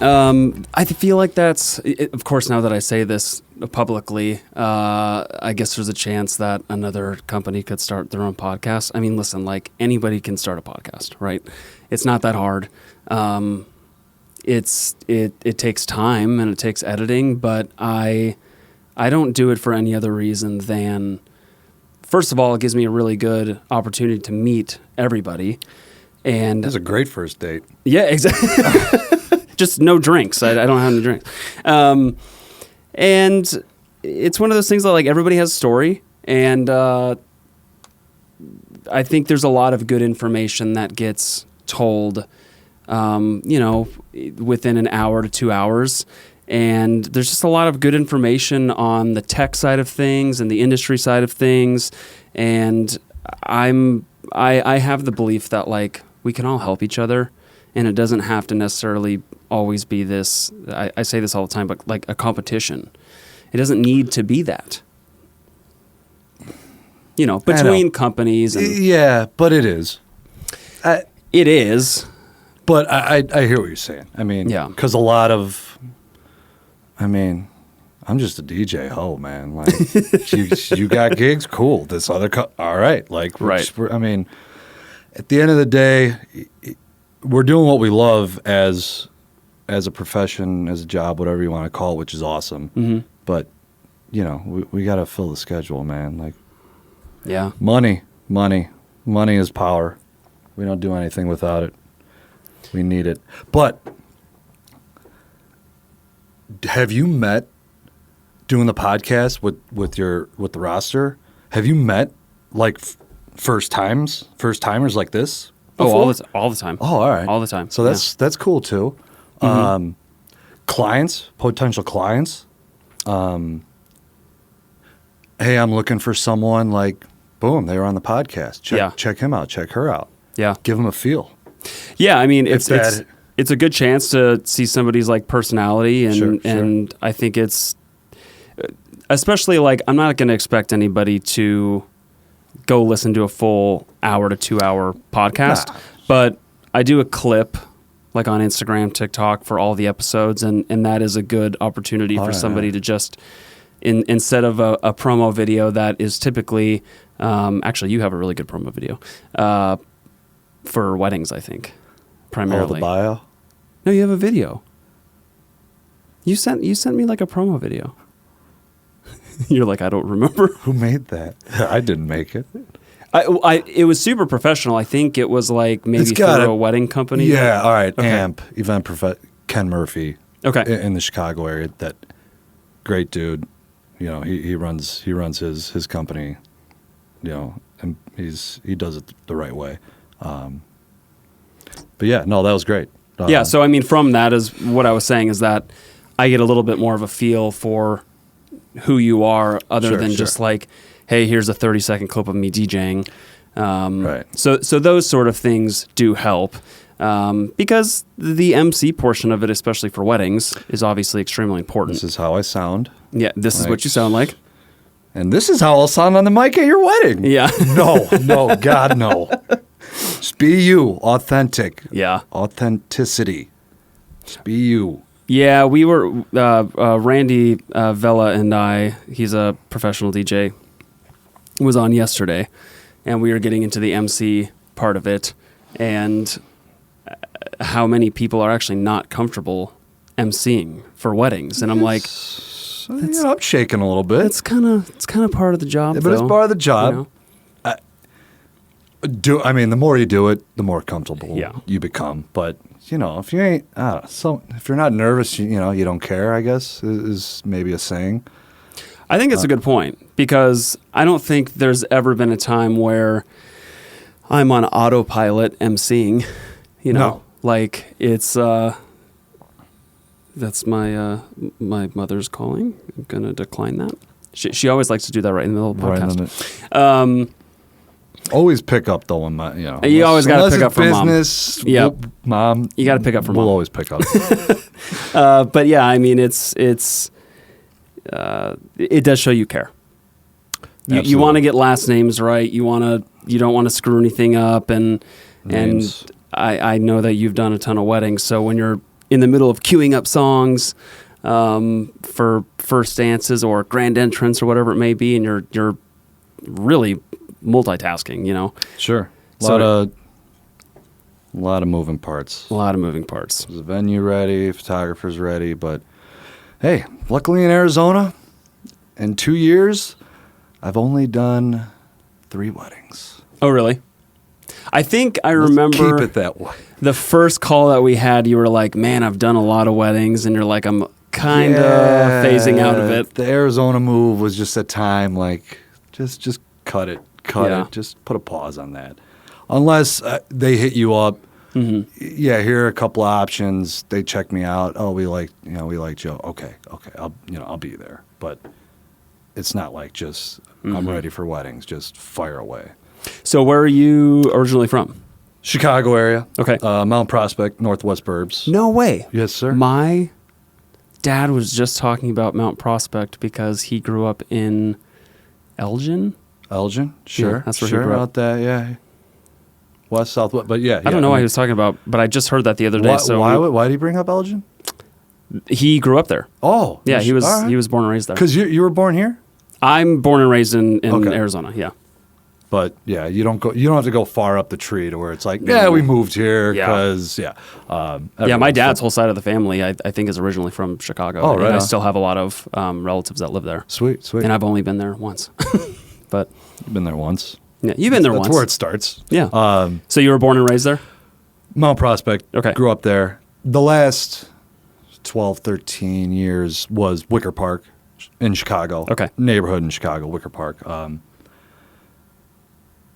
I feel like of course, now that I say this publicly, I guess there's a chance that another company could start their own podcast. I mean, listen, like anybody can start a podcast, right? It's not that hard. It takes time and it takes editing, but I don't do it for any other reason than, first of all, it gives me a really good opportunity to meet everybody. And that's a great first date. Yeah, exactly. Just no drinks. I don't have any drinks. And it's one of those things that like everybody has a story. And I think there's a lot of good information that gets told, within an hour to 2 hours. And there's just a lot of good information on the tech side of things and the industry side of things. And I have the belief that like we can all help each other, and it doesn't have to necessarily always be this. I say this all the time, but like a competition. It doesn't need to be that. Between companies. And, yeah, but it is. It is. But I hear what you're saying. I mean, because I'm just a DJ ho, man. Like, you got gigs, cool. This other, all right. Like, right. At the end of the day, we're doing what we love as a profession, as a job, whatever you want to call it, which is awesome. Mm-hmm. But, we got to fill the schedule, man. Like, yeah, money is power. We don't do anything without it. We need it. But have you met doing the podcast with the roster? Have you met like first timers like this before? Oh, all the time. Oh, all right, all the time. So that's cool too. Mm-hmm. Potential clients. Hey, I'm looking for someone. Like, boom, they were on the podcast. Check him out. Check her out. Yeah, give them a feel. Yeah, I mean, it's a good chance to see somebody's like personality, and and I think it's especially like I'm not going to expect anybody to go listen to a full hour to 2 hour podcast, but I do a clip like on Instagram, TikTok for all the episodes, and that is a good opportunity for somebody to just instead of a promo video that is typically actually you have a really good promo video. For weddings, I think, primarily. Oh, the bio? No, you have a video. You sent me like a promo video. You're like, I don't remember. Who made that? I didn't make it. It was super professional. I think it was like maybe through a wedding company. Yeah, all right. Okay. AMP, Ken Murphy. Okay. In the Chicago area. That great dude. He runs his company, and he does it the right way. But yeah, no, that was great. Yeah, so I mean, from that is what I was saying is that I get a little bit more of a feel for who you are, other than just like, hey, here's a 30-second clip of me DJing. Right. So those sort of things do help because the MC portion of it, especially for weddings, is obviously extremely important. This is how I sound. Yeah, this is what you sound like. And this is how I'll sound on the mic at your wedding. Yeah. No, God, no. Just be you, authentic. Yeah. Authenticity. Just be you. Yeah, we were, Randy Vela and I, he's a professional DJ, was on yesterday, and we were getting into the MC part of it, and how many people are actually not comfortable MCing for weddings. And I'm like, I'm shaking a little bit. It's kind of part of the job, but it's part of the job. The more you do it, the more comfortable you become. But if you ain't, if you're not nervous, you don't care, I guess is maybe a saying. I think it's a good point, because I don't think there's ever been a time where I'm on autopilot emceeing, No. Like it's that's my mother's calling. I'm gonna decline that. She always likes to do that right in the middle of the podcast. Always pick up though, when you always got to pick up from business, mom. Yep. Mom. You got to pick up from mom. We'll always pick up. But yeah, I mean, it does show you care. You want to get last names right. You don't want to screw anything up, and I know that you've done a ton of weddings, so when you're in the middle of queuing up songs for first dances or grand entrance or whatever it may be, and you're really multitasking, you know. Sure. A lot of moving parts. A lot of moving parts. There's a venue ready, photographers ready, but hey, luckily in Arizona, in 2 years, I've only done 3 weddings. Oh, really? I think I remember keep it that way. The first call that we had, you were like, man, I've done a lot of weddings, and you're like, I'm kind of phasing out of it. The Arizona move was just a time, like, just cut it, just put a pause on that. Unless they hit you up, here are a couple of options. They check me out. Oh, we like Joe. Okay, I'll be there. But it's not like just I'm ready for weddings. Just fire away. So where are you originally from? Chicago area. Okay. Mount Prospect, Northwest Burbs. No way. Yes, sir. My dad was just talking about Mount Prospect because he grew up in Elgin. Elgin? Sure. Yeah, that's where he grew up. Out there, yeah. West, southwest, but yeah. I don't know what he was talking about, but I just heard that the other day. Why did he bring up Elgin? He grew up there. Oh. Yeah, he was born and raised there. Because you were born here? I'm born and raised in Arizona, yeah. But yeah, you don't have to go far up the tree to where it's like, we moved here because my dad's whole side of the family I think is originally from Chicago. Oh, right. And I still have a lot of relatives that live there. Sweet. And I've only been there once. But you've been there once. Yeah, you've been there once. That's where it starts. Yeah. So you were born and raised there? Mount Prospect. Okay. Grew up there. The last 12, 13 years was Wicker Park in Chicago. Okay. Neighborhood in Chicago, Wicker Park.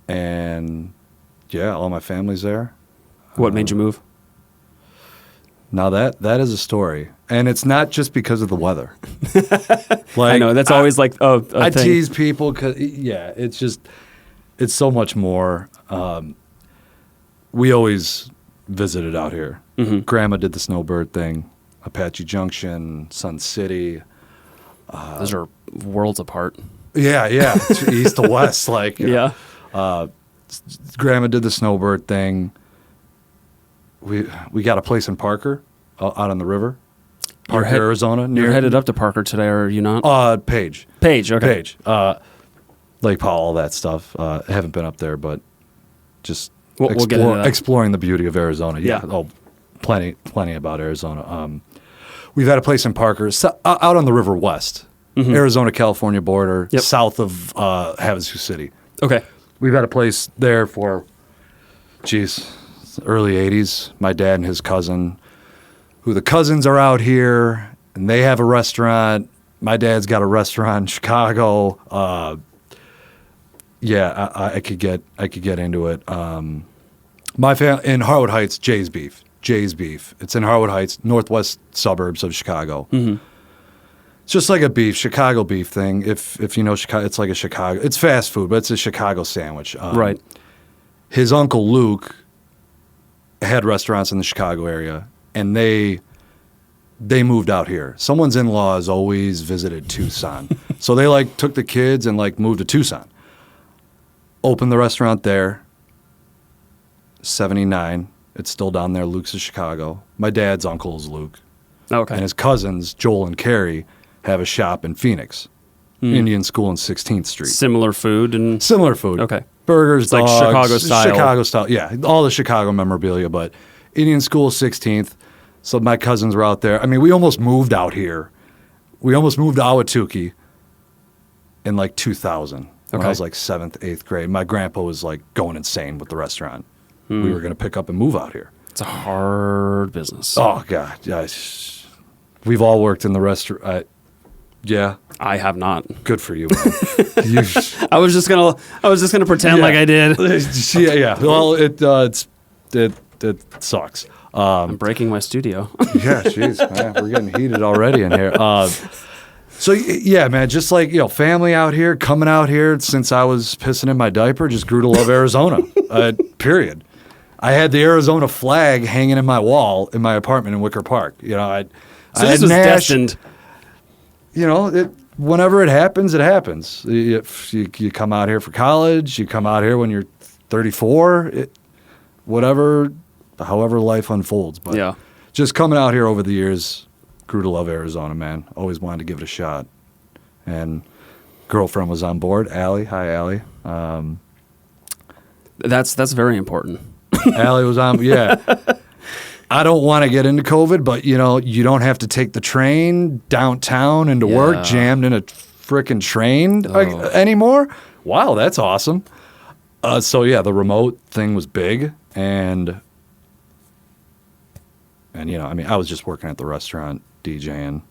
And all my family's there. What made you move? Now that is a story, and it's not just because of the weather. I know that's always like a I thing. tease people because it's so much more. We always visited out here. Mm-hmm. Grandma did the snowbird thing, Apache Junction, Sun City. Those are worlds apart. Yeah, east to west, like yeah. Grandma did the snowbird thing. We got a place in Parker, out on the river, Parker, Arizona. You're headed up to Parker today, or are you not? Page. Okay. Page. Lake Powell, all that stuff. I haven't been up there, but just we'll get into that. Exploring the beauty of Arizona. Yeah. Oh, plenty about Arizona. We've had a place in Parker, out on the River West, Arizona, California border, south of Havasu City. Okay. We've had a place there for, early 80s. My dad and his cousin, who the cousins are out here, and they have a restaurant. My dad's got a restaurant in Chicago. I could get into it. My family in Harwood Heights, Jay's Beef. It's in Harwood Heights, northwest suburbs of Chicago. Mm-hmm. It's just like a Chicago beef thing. If you know Chicago, it's like a Chicago. It's fast food, but it's a Chicago sandwich. Right. His uncle Luke had restaurants in the Chicago area, and they moved out here. Someone's in-laws always visited Tucson, so they took the kids and moved to Tucson. Opened the restaurant there. 79. It's still down there. Luke's in Chicago. My dad's uncle is Luke. Okay. And his cousins, Joel and Carrie, have a shop in Phoenix. Indian School on 16th Street. Similar food. Okay. Burgers, it's dogs. Like Chicago style. Chicago style, yeah. All the Chicago memorabilia, but Indian School 16th. So my cousins were out there. I mean, we almost moved out here. We almost moved to Ahwatukee in 2000 when I was 7th, 8th grade. My grandpa was going insane with the restaurant. We were going to pick up and move out here. It's a hard business. Oh, God. Yeah. We've all worked in the restaurant. Yeah. I have not. Good for you, man. I was just gonna pretend like I did. Yeah. Well, it sucks. I'm breaking my studio. Yeah, jeez, man, we're getting heated already in here. So yeah, man, just family out here, coming out here since I was pissing in my diaper, just grew to love Arizona. Period. I had the Arizona flag hanging in my wall in my apartment in Wicker Park. So this was destined. Whenever it happens, it happens. If you come out here for college, you come out here when you're 34, however life unfolds. But just coming out here over the years, grew to love Arizona, man. Always wanted to give it a shot. And girlfriend was on board, Allie. Hi, Allie. That's very important. Allie was on, yeah. I don't want to get into COVID, but, you don't have to take the train downtown into work, jammed in a frickin' train anymore. Wow, that's awesome. So, yeah, the remote thing was big. And I was just working at the restaurant, DJing.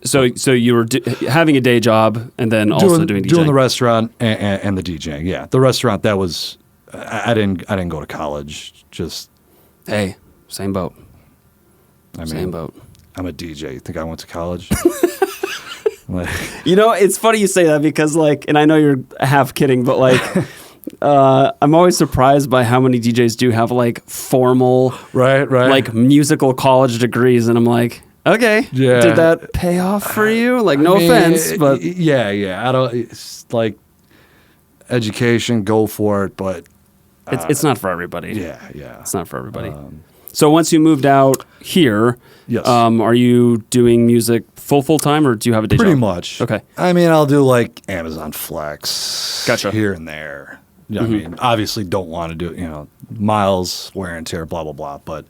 So you were having a day job and then also doing DJing? Doing the restaurant and the DJing, yeah. The restaurant, that was, I didn't go to college, just... Hey, same boat. Same boat. I'm a DJ. You think I went to college? It's funny you say that because, and I know you're half kidding, but, I'm always surprised by how many DJs do have, formal... Right. musical college degrees, and I'm like... Okay. Yeah. Did that pay off for you? Offense, but... Yeah. I don't... It's education, go for it, but... It's not for everybody. Yeah. It's not for everybody. So once you moved out here, yes. Are you doing music full time, or do you have a day job? Pretty much. Okay. I'll do Amazon Flex. Gotcha. Here and there. Obviously don't want to do, miles, wear and tear, blah, blah, blah. But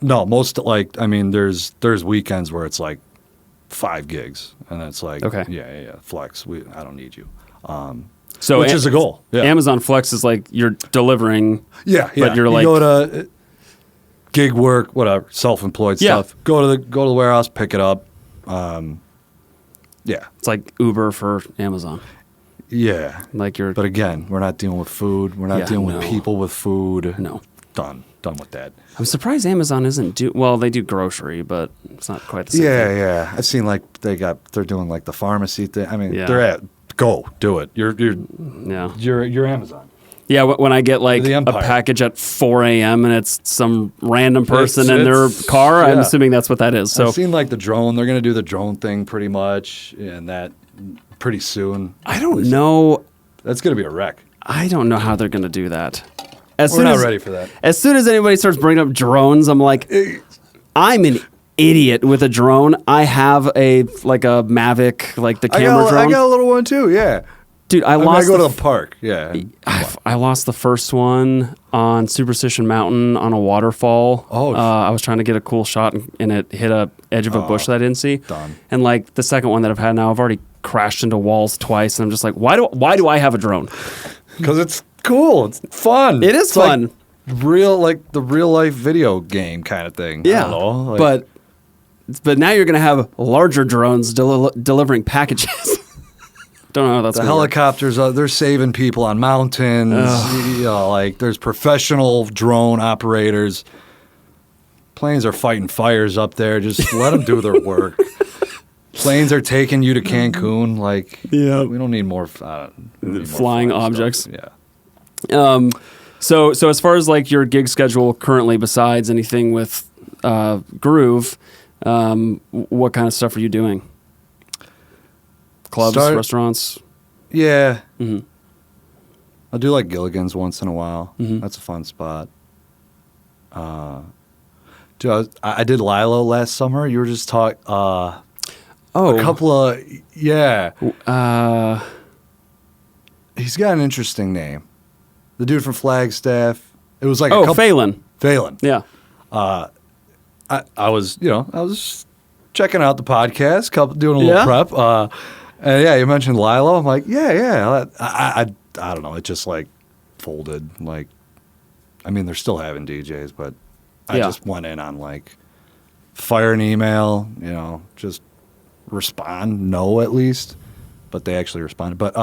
no, most there's weekends where it's 5 gigs, and it's okay. Yeah, Flex. I don't need you. So which is a goal. Yeah. Amazon Flex is you're delivering. Yeah. But you're you go to gig work, whatever, self-employed stuff. Go to the warehouse, pick it up. Yeah. It's like Uber for Amazon. Yeah. But again, we're not dealing with food. We're not dealing with people with food. No. Done with that. I'm surprised Amazon isn't they do grocery, but it's not quite the same thing. Yeah. I've seen they're doing the pharmacy thing. They're go do it. You're Amazon. Yeah, when I get a package at 4 a.m. and it's some random person in their car, I'm assuming that's what that is. So I've seen the drone. They're going to do the drone thing pretty much, and that pretty soon. I don't know. That's going to be a wreck. I don't know how they're going to do that. We're not ready for that. As soon as anybody starts bringing up drones, I'm like, I'm an idiot with a drone. I have a Mavic, the camera drone. I got a little one too. Yeah. Dude, I go to the park. Yeah. I lost the first one on Superstition Mountain on a waterfall. Oh. I was trying to get a cool shot and it hit a edge of a bush that I didn't see. Done. And the second one that I've had now, I've already crashed into walls twice, and I'm just like, why do I have a drone? Because it's cool. It's fun. It is fun. The real life video game kind of thing. Yeah. I don't know, but now you're going to have larger drones delivering packages. Don't know how that's the helicopters. They're saving people on mountains. There's professional drone operators. Planes are fighting fires up there. Just let them do their work. Planes are taking you to Cancun. We don't need more flying objects. Stuff. Yeah. So as far as your gig schedule currently, besides anything with Groove, what kind of stuff are you doing? Clubs, restaurants? Yeah. Mm-hmm. I'll do Gilligan's once in a while. Mm-hmm. That's a fun spot. Dude, I did Lilo last summer. You were just talking. A couple of he's got an interesting name. The dude from Flagstaff. It was Phelan. Phelan. Yeah. I was checking out the podcast, doing a little prep. And you mentioned Lilo. I'm like, yeah. I don't know. It just folded. They're still having DJs, but I just went in on fire an email, just respond, no at least. But they actually responded. But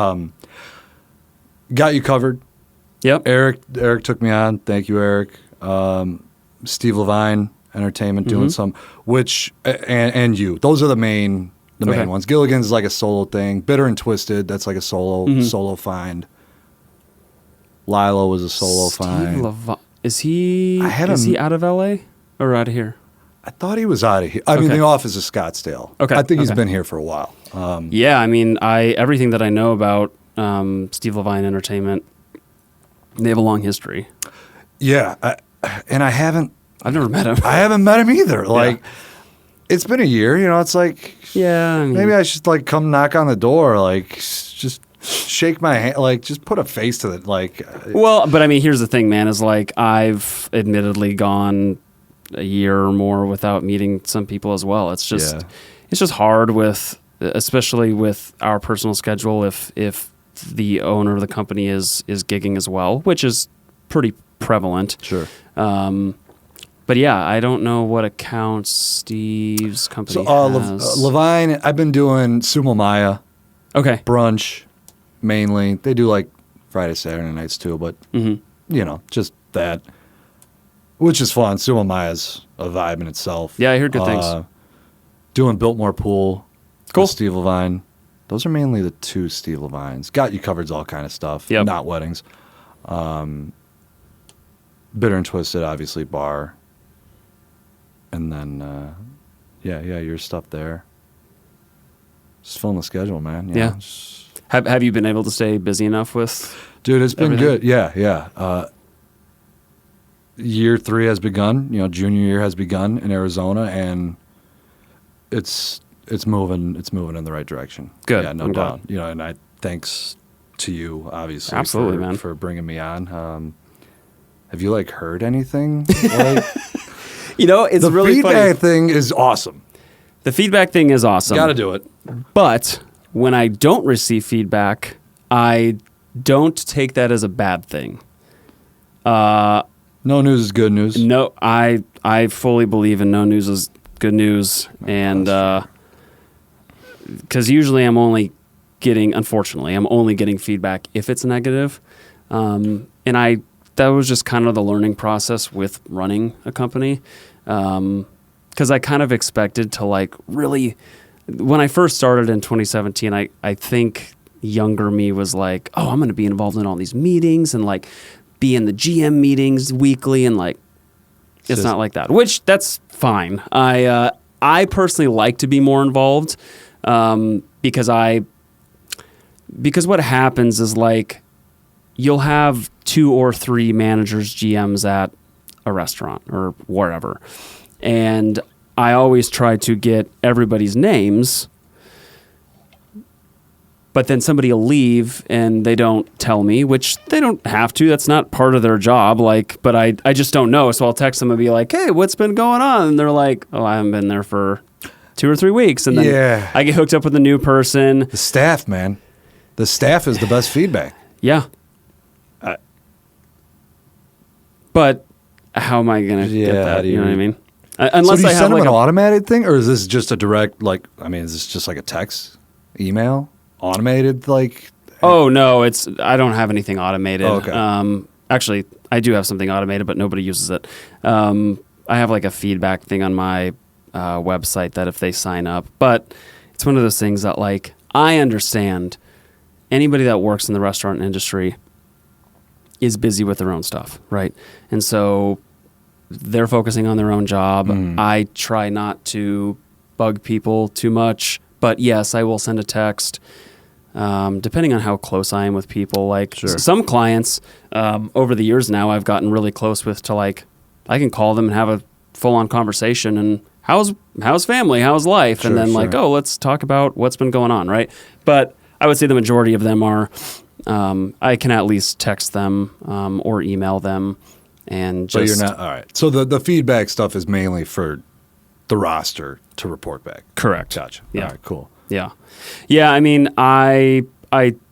got you covered. Yep. Eric took me on. Thank you, Eric. Steve Levine Entertainment doing some, which and you. Those are the main ones. Gilligan's is a solo thing. Bitter and Twisted, that's a solo find. Lilo was a solo find. Is he out of LA or out of here? I thought he was out of here. The office is Scottsdale. Okay. I think he's been here for a while. Everything that I know about Steve Levine Entertainment, they have a long history. Yeah, and I haven't I've never met him. I haven't met him either. Like, it's been a year. You know, it's like, I mean, maybe I should like come knock on the door. Like, just shake my hand. Like, just put a face to it. Like, well, but I mean, here's the thing, man. Is like I've admittedly gone a year or more without meeting some people as well. It's just hard with, especially with our personal schedule. If the owner of the company is gigging as well, which is pretty prevalent. Sure. But yeah, I don't know what accounts Steve's company has. Levine, I've been doing Sumo Maya. Okay. Brunch, mainly. They do like Friday, Saturday nights too, but you know, just that, which is fun. Sumo Maya's a vibe in itself. Yeah, I heard good things. Doing Biltmore Pool. Cool. With Steve Levine. Those are mainly the two Steve Levines. Got You Covered's all kind of stuff. Yep. Not weddings. Bitter and Twisted, obviously, bar. And then, your stuff there. Just filling the schedule, man. You know, Have you been able to stay busy enough with? Dude, it's been everything? good. Yeah. Year 3 has begun. You know, junior year has begun in Arizona, and it's moving. It's moving in the right direction. Good. Yeah, no I'm doubt. glad. You know, and I thanks to you, obviously, Absolutely, man, for bringing me on. Have you like heard anything? Like, you know, it's really funny. The feedback thing is awesome. The feedback thing is awesome. Got to do it. But when I don't receive feedback, I don't take that as a bad thing. No news is good news. No, I fully believe in no news is good news, and because usually I'm only getting feedback if it's negative, and that was just kind of the learning process with running a company, because I kind of expected to like really, when I first started in 2017, I think younger me was like, oh, I'm going to be involved in all these meetings and like be in the GM meetings weekly, and like it's not like that, which that's fine. I personally like to be more involved, because what happens is like you'll have 2 or 3 managers, GMs at a restaurant or wherever, and I always try to get everybody's names, but then somebody will leave and they don't tell me, which they don't have to. That's not part of their job. Like, but I just don't know. So I'll text them and be like, hey, what's been going on? And they're like, oh, I haven't been there for 2 or 3 weeks. And then I get hooked up with a new person. The staff, man. The staff is the best feedback. Yeah. But how am I going to get that? You know what I mean? Unless so do you I send have them an automated thing, or is this just a direct, like, I mean, is this just like a text, email, automated, like? Oh, no, I don't have anything automated. Oh, okay. Actually, I do have something automated, but nobody uses it. I have like a feedback thing on my website that if they sign up, but it's one of those things that like, I understand anybody that works in the restaurant industry is busy with their own stuff, right? And so they're focusing on their own job. I try not to bug people too much, but yes, I will send a text, depending on how close I am with people. Like some clients, over the years now, I've gotten really close with to like, I can call them and have a full-on conversation and how's family, how's life? And then like, oh, let's talk about what's been going on, right? But I would say the majority of them are, I can at least text them or email them, and just. But you're not all right. So the feedback stuff is mainly for the roster to report back. Correct. Gotcha. Yeah. All right. Cool. Yeah. I mean, I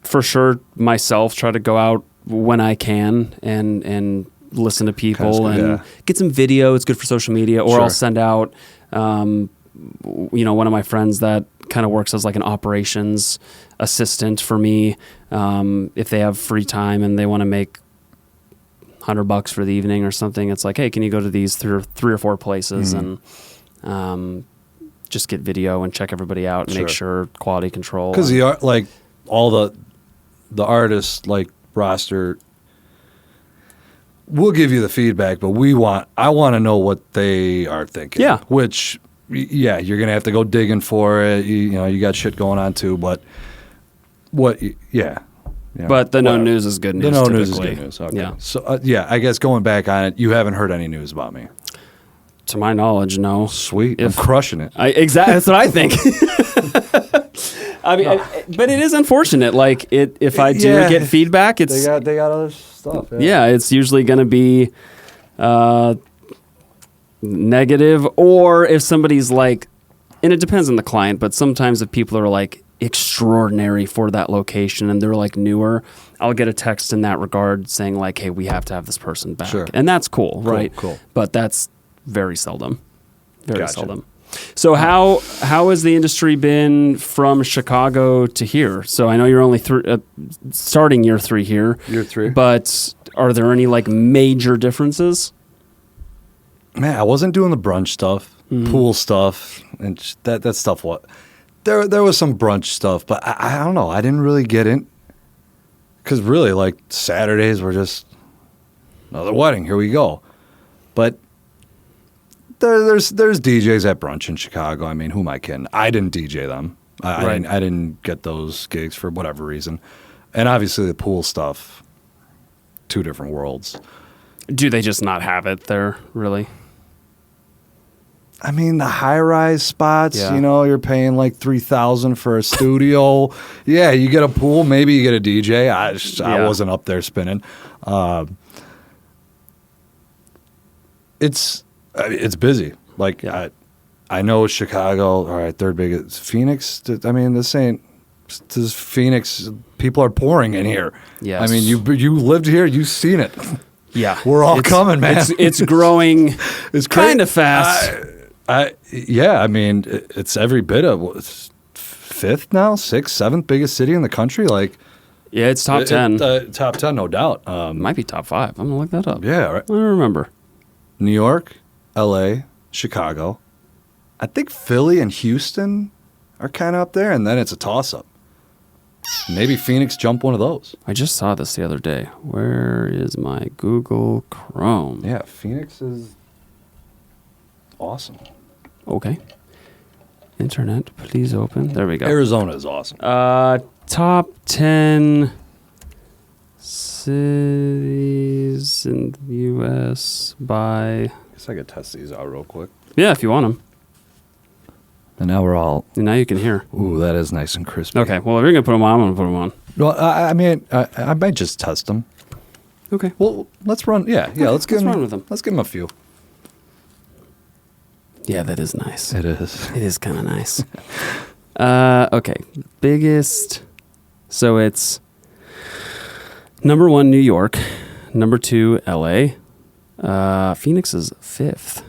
for sure myself try to go out when I can and listen to people and get some video. It's good for social media. Or I'll send out, one of my friends that kind of works as like an operations assistant for me. If they have free time and they want to make $100 for the evening or something, it's like, hey, can you go to these 3 or 4 places and just get video and check everybody out and make sure quality control. Because like all the artists like roster, we'll give you the feedback, but I want to know what they are thinking. Yeah. Which, you're gonna have to go digging for it. You got shit going on too, but but the no news is good news. The no typically. news is good news. Okay. Yeah. So I guess going back on it, you haven't heard any news about me. To my knowledge, no. Sweet. I'm crushing it. Exactly. That's what I think. I mean, but it is unfortunate. Like, if I do get feedback, it's they got other stuff. Yeah, it's usually going to be negative, or if somebody's like, and it depends on the client, but sometimes if people are like extraordinary for that location and they're like newer, I'll get a text in that regard saying like, hey, we have to have this person back. Sure. And that's cool, right? Cool. But that's very seldom. Very seldom. So how has the industry been from Chicago to here? So I know you're only starting year 3 here. Year 3. But are there any like major differences? Man, I wasn't doing the brunch stuff, pool stuff, and that stuff. What there was some brunch stuff, but I don't know. I didn't really get in because really, like Saturdays were just another wedding. Here we go. But there's DJs at brunch in Chicago. I mean, who am I kidding? I didn't DJ them. I didn't get those gigs for whatever reason. And obviously the pool stuff, 2 different worlds. Do they just not have it there, really? I mean, the high-rise spots, you're paying like $3,000 for a studio. Yeah, you get a pool, maybe you get a DJ. I wasn't up there spinning. It's busy. Like I know Chicago. All right, 3rd biggest. Phoenix. I mean, this is Phoenix. People are pouring in here. Yes. I mean, you lived here. You've seen it. Yeah, we're all coming, man. It's growing. It's kind of fast. I mean, it's every bit of 5th now, 6th, 7th biggest city in the country. Like, yeah, it's top 10. Top 10, no doubt. Might be top 5. I'm gonna look that up. Yeah, right. I don't remember. New York, L.A., Chicago. I think Philly and Houston are kind of up there, and then it's a toss-up. Maybe Phoenix jump one of those. I just saw this the other day. Where is my Google Chrome? Yeah, Phoenix is awesome. Okay. Internet, please open. There we go. Arizona is awesome. Top 10 cities in the U.S. by... I guess I could test these out real quick. Yeah, if you want them. And now we're all... And now you can hear. Ooh, that is nice and crispy. Okay, well, if you're going to put them on, I'm going to put them on. Well, I mean, I might just test them. Okay. Well, let's run... Yeah, okay, let's run with them. Let's give them a few. Yeah, that is nice. It is. It is kind of nice. Okay, biggest... So it's number 1, New York. Number 2, L.A. Phoenix is 5th.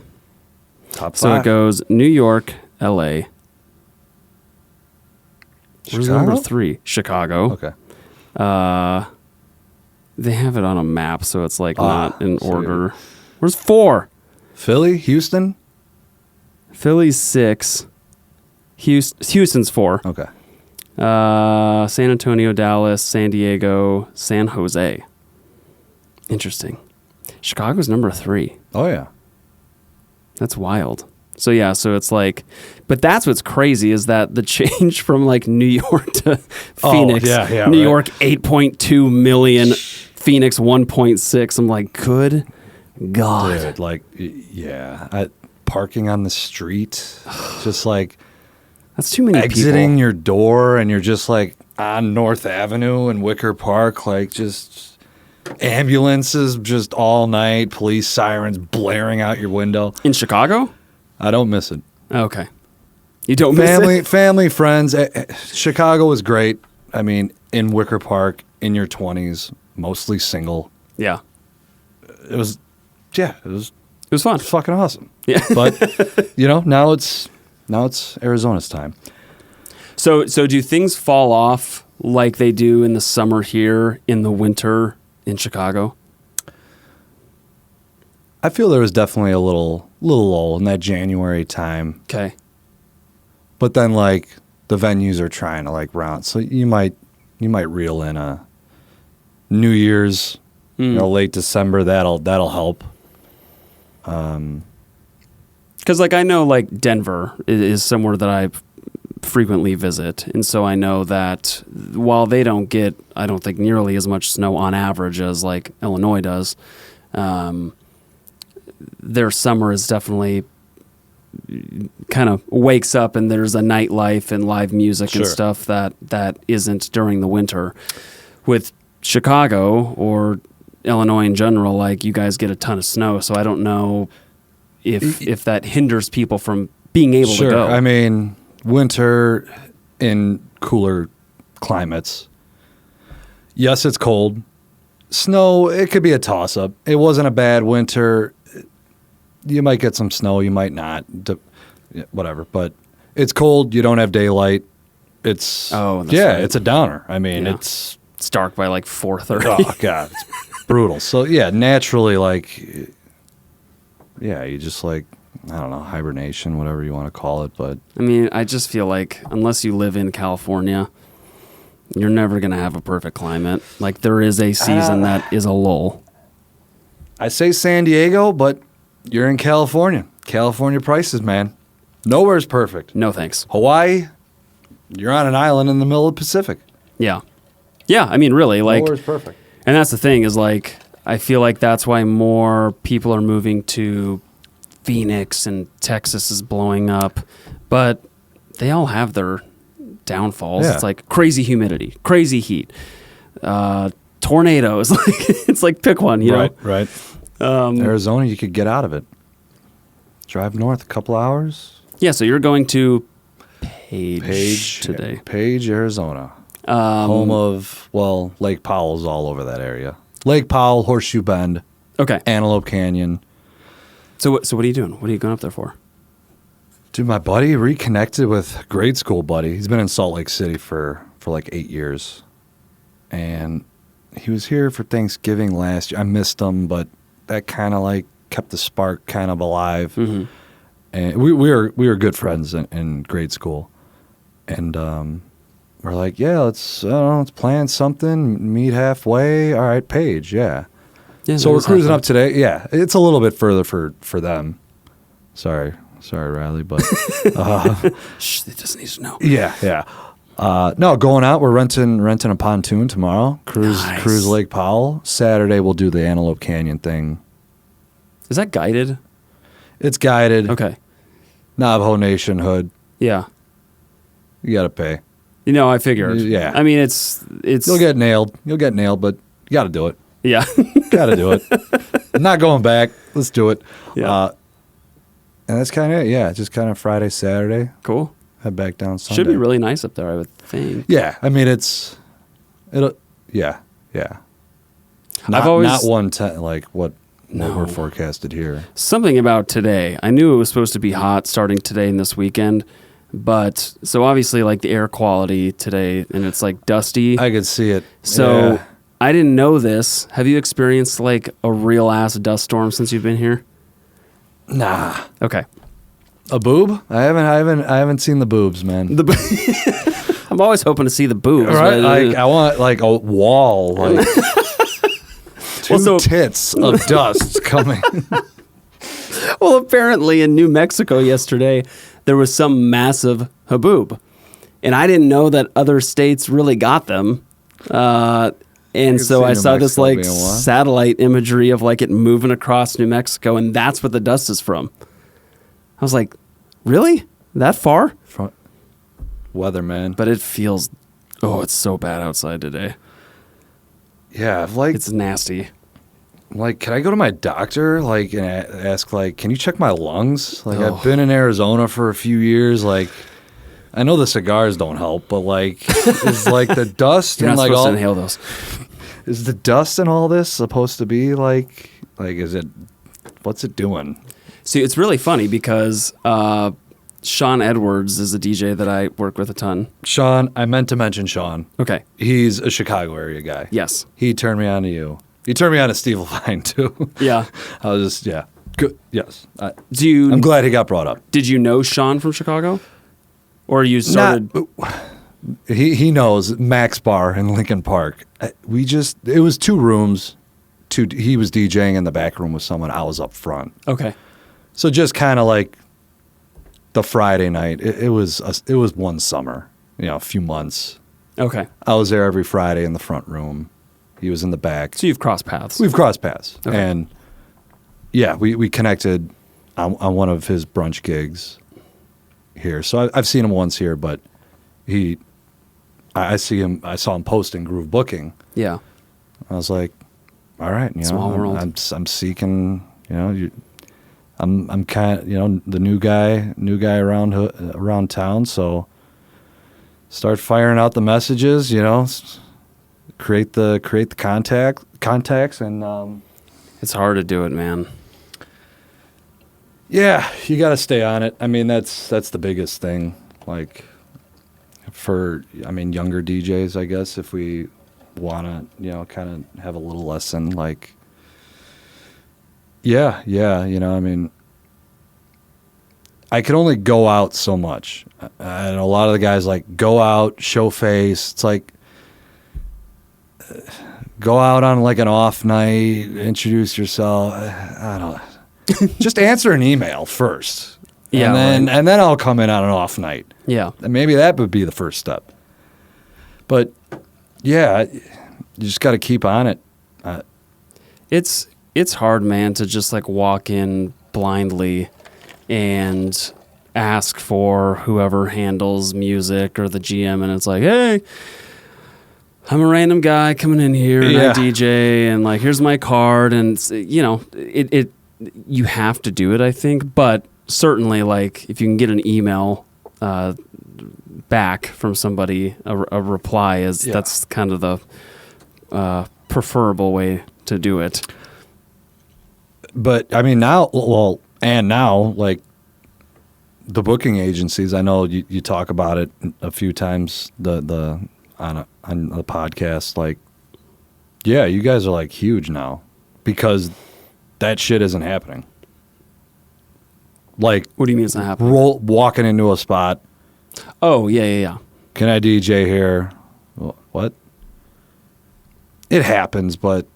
Top 5. So it goes New York, L.A. Where's number 3? Chicago. Okay. They have it on a map, so it's like not in order. Where's 4? Philly, Houston? Philly's 6. Houston's 4. Okay. San Antonio, Dallas, San Diego, San Jose. Interesting. Chicago's number 3. Oh, yeah. That's wild. So, yeah, so it's like, but that's what's crazy is that the change from like New York to Phoenix. New York, 8.2 million, Phoenix, 1.6. I'm like, good God. Dude, like, yeah. Parking on the street, just like, that's too many exiting people. Your door, and you're just like on North Avenue in Wicker Park, like just ambulances just all night, police sirens blaring out your window. In Chicago? I don't miss it. Okay. You don't miss it? Family, friends. Chicago was great. I mean, in Wicker Park, in your 20s, mostly single. Yeah. It was fun. It's fucking awesome. Yeah. But, now it's Arizona's time. So do things fall off like they do in the summer here, in the winter in Chicago? I feel there was definitely a little lull in that January time. Okay. But then like the venues are trying to like round, so you might reel in a New Year's, late December. That'll help. Because like I know like Denver is somewhere that I frequently visit, and so I know that while they don't get, I don't think nearly as much snow on average as like Illinois does, their summer is definitely kind of wakes up and there's a nightlife and live music and stuff that isn't during the winter. With Chicago or Illinois in general, like you guys get a ton of snow, so I don't know if that hinders people from being able to go. I mean, winter in cooler climates. Yes, it's cold. Snow, it could be a toss-up. It wasn't a bad winter. You might get some snow, you might not. Whatever. But it's cold. You don't have daylight. It's it's a downer. I mean, it's dark by like 4:30. Oh God, it's brutal. So yeah, naturally, like, you just like, I don't know, hibernation, whatever you want to call it. But I mean, I just feel like unless you live in California, you're never going to have a perfect climate. Like there is a season that is a lull. I say San Diego, but you're in California. California prices, man. Nowhere's perfect. No thanks. Hawaii, you're on an island in the middle of the Pacific. Yeah. Yeah, I mean, really, like... Nowhere's perfect. And that's the thing is, like, I feel like that's why more people are moving to Phoenix and Texas is blowing up. But they all have their downfalls. Yeah. It's like crazy humidity, crazy heat, tornadoes. It's like pick one, you know? Right. Arizona, you could get out of it. Drive north a couple hours. Yeah, so you're going to Page today. Page, Arizona. Home of, Lake Powell's all over that area. Lake Powell, Horseshoe Bend. Okay. Antelope Canyon. So what are you doing? What are you going up there for? Dude, my buddy reconnected with grade school buddy. He's been in Salt Lake City for like 8 years. And he was here for Thanksgiving last year. I missed him, but that kind of like kept the spark kind of alive. Mm-hmm. And we were good friends in grade school. And we're like, let's plan something, meet halfway. All right, Page, yeah. So we're cruising up today. Yeah, it's a little bit further for them. Sorry, Riley, but Shh, it doesn't need to know. Yeah. No, going out. We're renting a pontoon tomorrow. Cruise Lake Powell. Saturday we'll do the Antelope Canyon thing. Is that guided? It's guided. Okay. Navajo Nation hood. Yeah. You got to pay. I figured. Yeah. I mean, it's. You'll get nailed, but you got to do it. Yeah. Got to do it. I'm not going back. Let's do it. Yeah. And that's kind of it. Yeah. Just kind of Friday, Saturday. Cool. Head back down Sunday. Should be really nice up there, I would think. Yeah. I mean, yeah. Not 110 like what we're forecasted here. Something about today. I knew it was supposed to be hot starting today and this weekend, but so obviously like the air quality today, and it's like dusty. I could see it. So I didn't know this. Have you experienced like a real ass dust storm since you've been here? Nah. Okay. A boob? I haven't seen the boobs, man. I'm always hoping to see the boobs. Right? Like I want like a wall, like two tits of dust coming. Well, apparently in New Mexico yesterday, there was some massive haboob. And I didn't know that other states really got them. And so I saw this like satellite imagery of like it moving across New Mexico, and that's what the dust is from. I was like, really? That far? Weather, man. But it feels, it's so bad outside today. Yeah, it's nasty. Like, can I go to my doctor, like, and ask, like, can you check my lungs? Like, I've been in Arizona for a few years. Like, I know the cigars don't help, but like, is like the dust You're and not like supposed to inhale those. Is the dust and all this supposed to be like is it? What's it doing? See, it's really funny because Sean Edwards is a DJ that I work with a ton. Sean, I meant to mention Sean. Okay. He's a Chicago area guy. Yes. He turned me on to you. He turned me on to Steve Levine, too. Yeah. I was just, good. Yes. I'm glad he got brought up. Did you know Sean from Chicago? Or you started... He knows Max Bar in Lincoln Park. It was 2 rooms. He was DJing in the back room with someone. I was up front. Okay. So just kind of like the Friday night. It was one summer, a few months. Okay. I was there every Friday in the front room. He was in the back. So you've crossed paths. We've crossed paths. Okay. And yeah, we connected on one of his brunch gigs here. So I've seen him once here, but I saw him posting Groove Booking. Yeah. I was like, all right, Small world. I'm seeking, I'm kind of, the new guy around town. So start firing out the messages, create the contacts, and it's hard to do it, man. Yeah, you got to stay on it. I mean, that's the biggest thing. Like for younger DJs, I guess, if we want to, kind of have a little lesson, like, yeah, I could only go out so much. And a lot of the guys like go out, show face. It's like go out on like an off night, introduce yourself. I don't know. Just answer an email first. Yeah. And then I'll come in on an off night. Yeah. And maybe that would be the first step. But yeah, you just got to keep on it. It's hard, man, to just like walk in blindly and ask for whoever handles music or the GM, and it's like, hey, I'm a random guy coming in here and I DJ, and like here's my card, and it you have to do it, I think, but certainly like if you can get an email back from somebody, a reply that's kind of the preferable way to do it. But I mean now like the booking agencies, I know you talk about it a few times on the podcast, like, yeah, you guys are like huge now because that shit isn't happening. Like, what do you mean it's not happening? Walking into a spot. Oh, yeah. Can I DJ here? What? It happens, but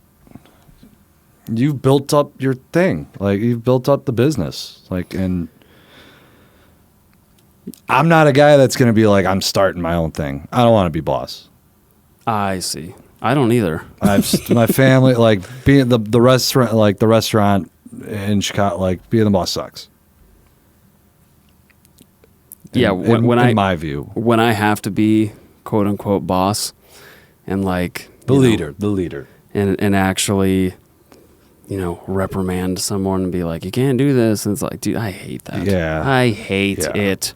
you've built up your thing. Like, you've built up the business. Like, and I'm not a guy that's going to be like, I'm starting my own thing. I don't want to be boss. I see. I don't either. My family, like being the restaurant in Chicago, like being the boss sucks. In my view, when I have to be quote unquote boss and like the leader, and actually, reprimand someone and be like, you can't do this, and it's like, dude, I hate that. Yeah, I hate it.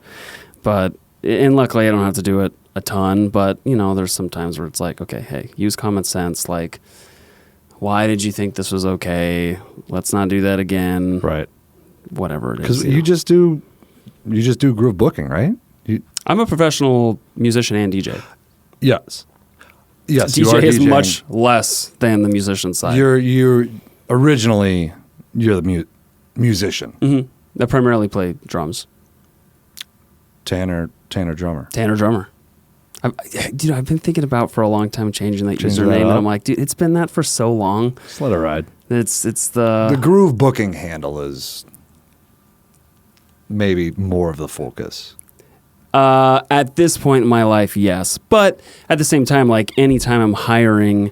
But and luckily, I don't have to do it a ton, but there's some times where it's like, okay, hey, use common sense. Like, why did you think this was okay? Let's not do that again. Right. Whatever it is. Because you just do groove booking, right? I'm a professional musician and DJ. Yes. DJ is much less than the musician side. You're originally the musician. Mm-hmm. I primarily play drums. Tanner drummer. Tanner drummer. I've been thinking about for a long time changing that username, and I'm like, dude, it's been that for so long. Just let it ride. It's the groove booking handle is maybe more of the focus. At this point in my life, yes, but at the same time, like anytime I'm hiring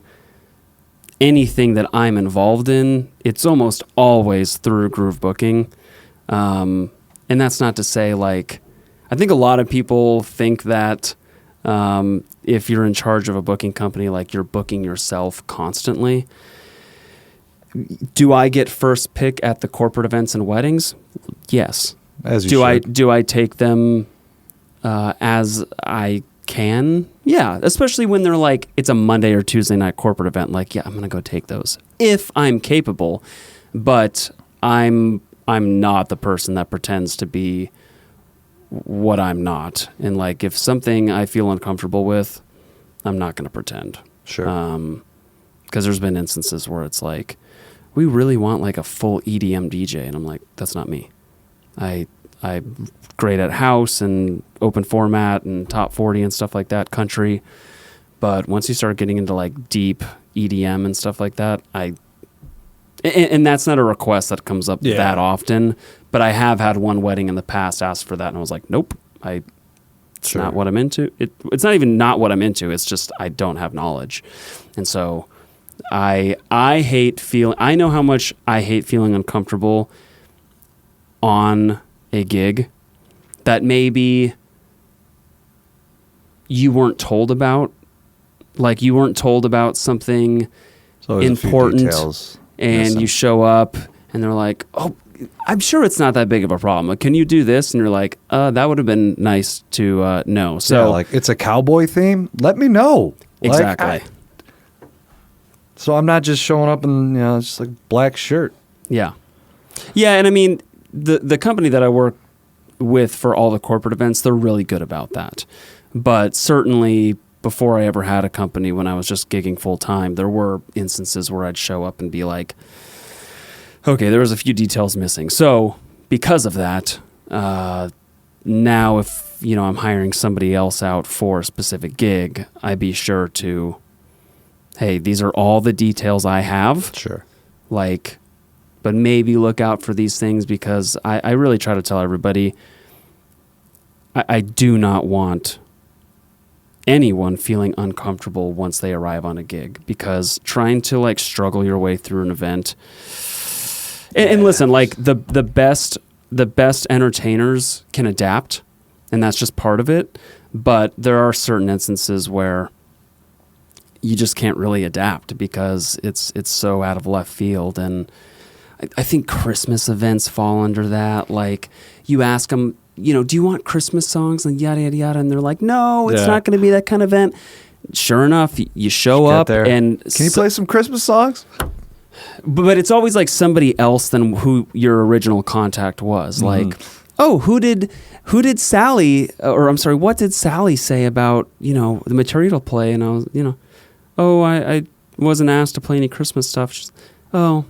anything that I'm involved in, it's almost always through groove booking, and that's not to say like I think a lot of people think that. If you're in charge of a booking company, like you're booking yourself constantly. Do I get first pick at the corporate events and weddings? Yes. As you should. Do I take them as I can? Yeah, especially when they're like, it's a Monday or Tuesday night corporate event. Like, yeah, I'm going to go take those if I'm capable. But I'm not the person that pretends to be what I'm not. And like if something I feel uncomfortable with, I'm not going to pretend. Sure. Because there's been instances where it's like, we really want like a full EDM DJ, and I'm like, that's not me. I'm great at house and open format and top 40 and stuff like that, country. But once you start getting into like deep EDM and stuff like that, and that's not a request that comes up that often, but I have had one wedding in the past ask for that, and I was like, nope, it's not what I'm into. It's not even not what I'm into. It's just I don't have knowledge. And so I know how much I hate feeling uncomfortable on a gig that maybe you weren't told about. Like, you weren't told about something important, and you show up and they're like, oh, I'm sure it's not that big of a problem. Can you do this? And you're like, that would have been nice to know. So, yeah, like, it's a cowboy theme. Let me know. Exactly. Like, so I'm not just showing up in, just like black shirt. Yeah. Yeah, and I mean, the company that I work with for all the corporate events, they're really good about that. But certainly before I ever had a company, when I was just gigging full time, there were instances where I'd show up and be like, okay, there was a few details missing. So because of that, now if I'm hiring somebody else out for a specific gig, I'd be sure to, hey, these are all the details I have. Sure. Like, but maybe look out for these things, because I really try to tell everybody, I do not want anyone feeling uncomfortable once they arrive on a gig, because trying to like struggle your way through an event, and listen, like the best entertainers can adapt, and that's just part of it. But there are certain instances where you just can't really adapt because it's so out of left field. And I think Christmas events fall under that. Like, you ask them, do you want Christmas songs and yada, yada, yada? And they're like, no, it's not going to be that kind of event. Sure enough, you show up there. And can you play some Christmas songs? But it's always like somebody else than who your original contact was. Like, oh, who did Sally, or I'm sorry, what did Sally say about, the material play? And I was, oh, I wasn't asked to play any Christmas stuff. She's, oh,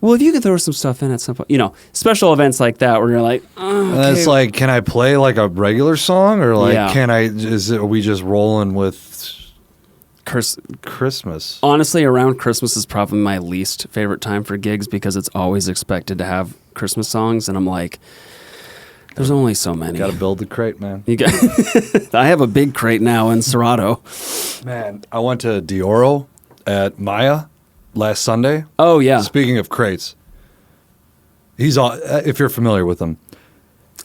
well, if you could throw some stuff in at some point, special events like that where you're like, oh, okay. And it's like, can I play like a regular song, or like, are we just rolling with Christmas? Honestly, around Christmas is probably my least favorite time for gigs, because it's always expected to have Christmas songs, and I'm like, there's only so many. Got to build the crate, man. I have a big crate now in Serato. Man, I went to Dioro at Maya last Sunday. Oh, yeah. Speaking of crates, he's all, if you're familiar with him.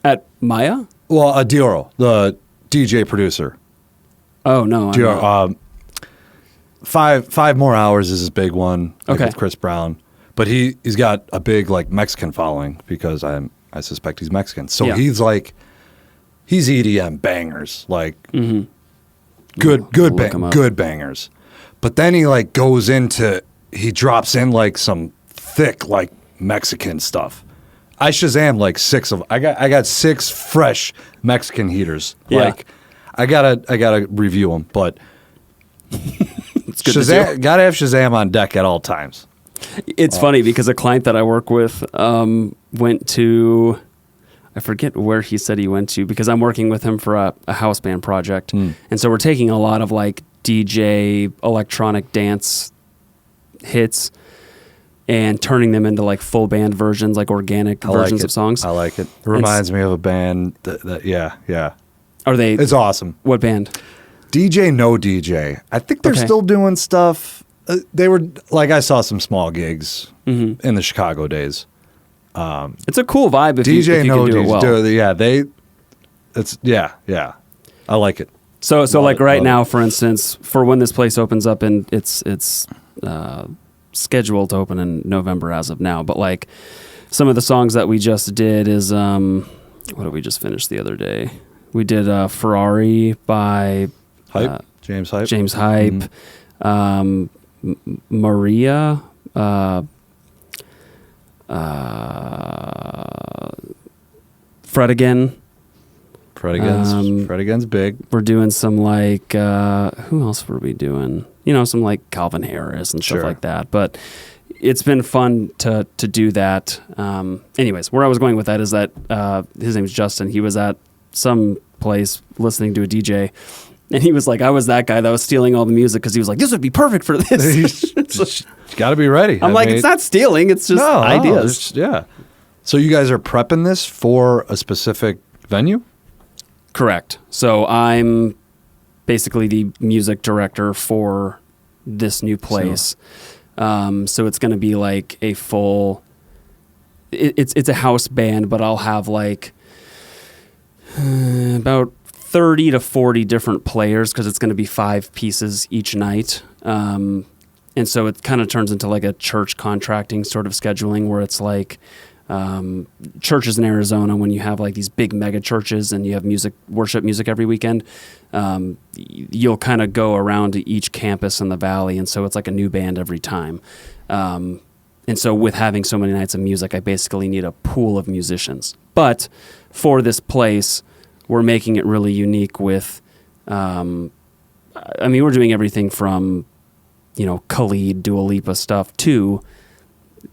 At Maya? Well, Dioro, the DJ producer. Oh, no. Dioro, 5 More Hours is his big one, with Chris Brown. But he's got a big like Mexican following, because I suspect he's Mexican. So he's EDM bangers, like good bangers. But then he like he drops in like some thick like Mexican stuff. I Shazam like 6 of. I got 6 fresh Mexican heaters. Yeah. Like, I gotta review them, but it's good Shazam, gotta have Shazam on deck at all times. It's funny because a client that I work with went to, I forget where he said he went to, because I'm working with him for a house band project. And so we're taking a lot of like DJ electronic dance hits and turning them into like full band versions, like organic versions of songs. I like it. It reminds me of a band that yeah. Are they? It's awesome. What band? DJ No DJ. I think they're still doing stuff. They were like, I saw some small gigs in the Chicago days. It's a cool vibe if DJ you No can do it well. I like it. So like right now, for instance, for when this place opens up, and it's scheduled to open in November as of now. But like some of the songs that we just did is what did we just finish the other day? We did Ferrari by James Hype. James Hype. Maria. Fred Again. Fred Again's big. We're doing some like who else were we doing? Some like Calvin Harris and stuff like that. But it's been fun to do that. Anyways, where I was going with that is that his name's Justin. He was at some place listening to a DJ, and he was like, I was that guy that was stealing all the music, because he was like, this would be perfect for this. You got to be ready. I'm it's not stealing, it's just ideas. So you guys are prepping this for a specific venue? Correct. So I'm basically the music director for this new place. So it's going to be like a full. It's a house band, but I'll have like about 30 to 40 different players because it's going to be 5 pieces each night. And so it kind of turns into like a church contracting sort of scheduling where it's like churches in Arizona, when you have like these big mega churches and you have worship music every weekend, you'll kind of go around to each campus in the valley. And so it's like a new band every time. And so with having so many nights of music, I basically need a pool of musicians. But for this place, we're making it really unique with, we're doing everything from, Khalid, Dua Lipa stuff to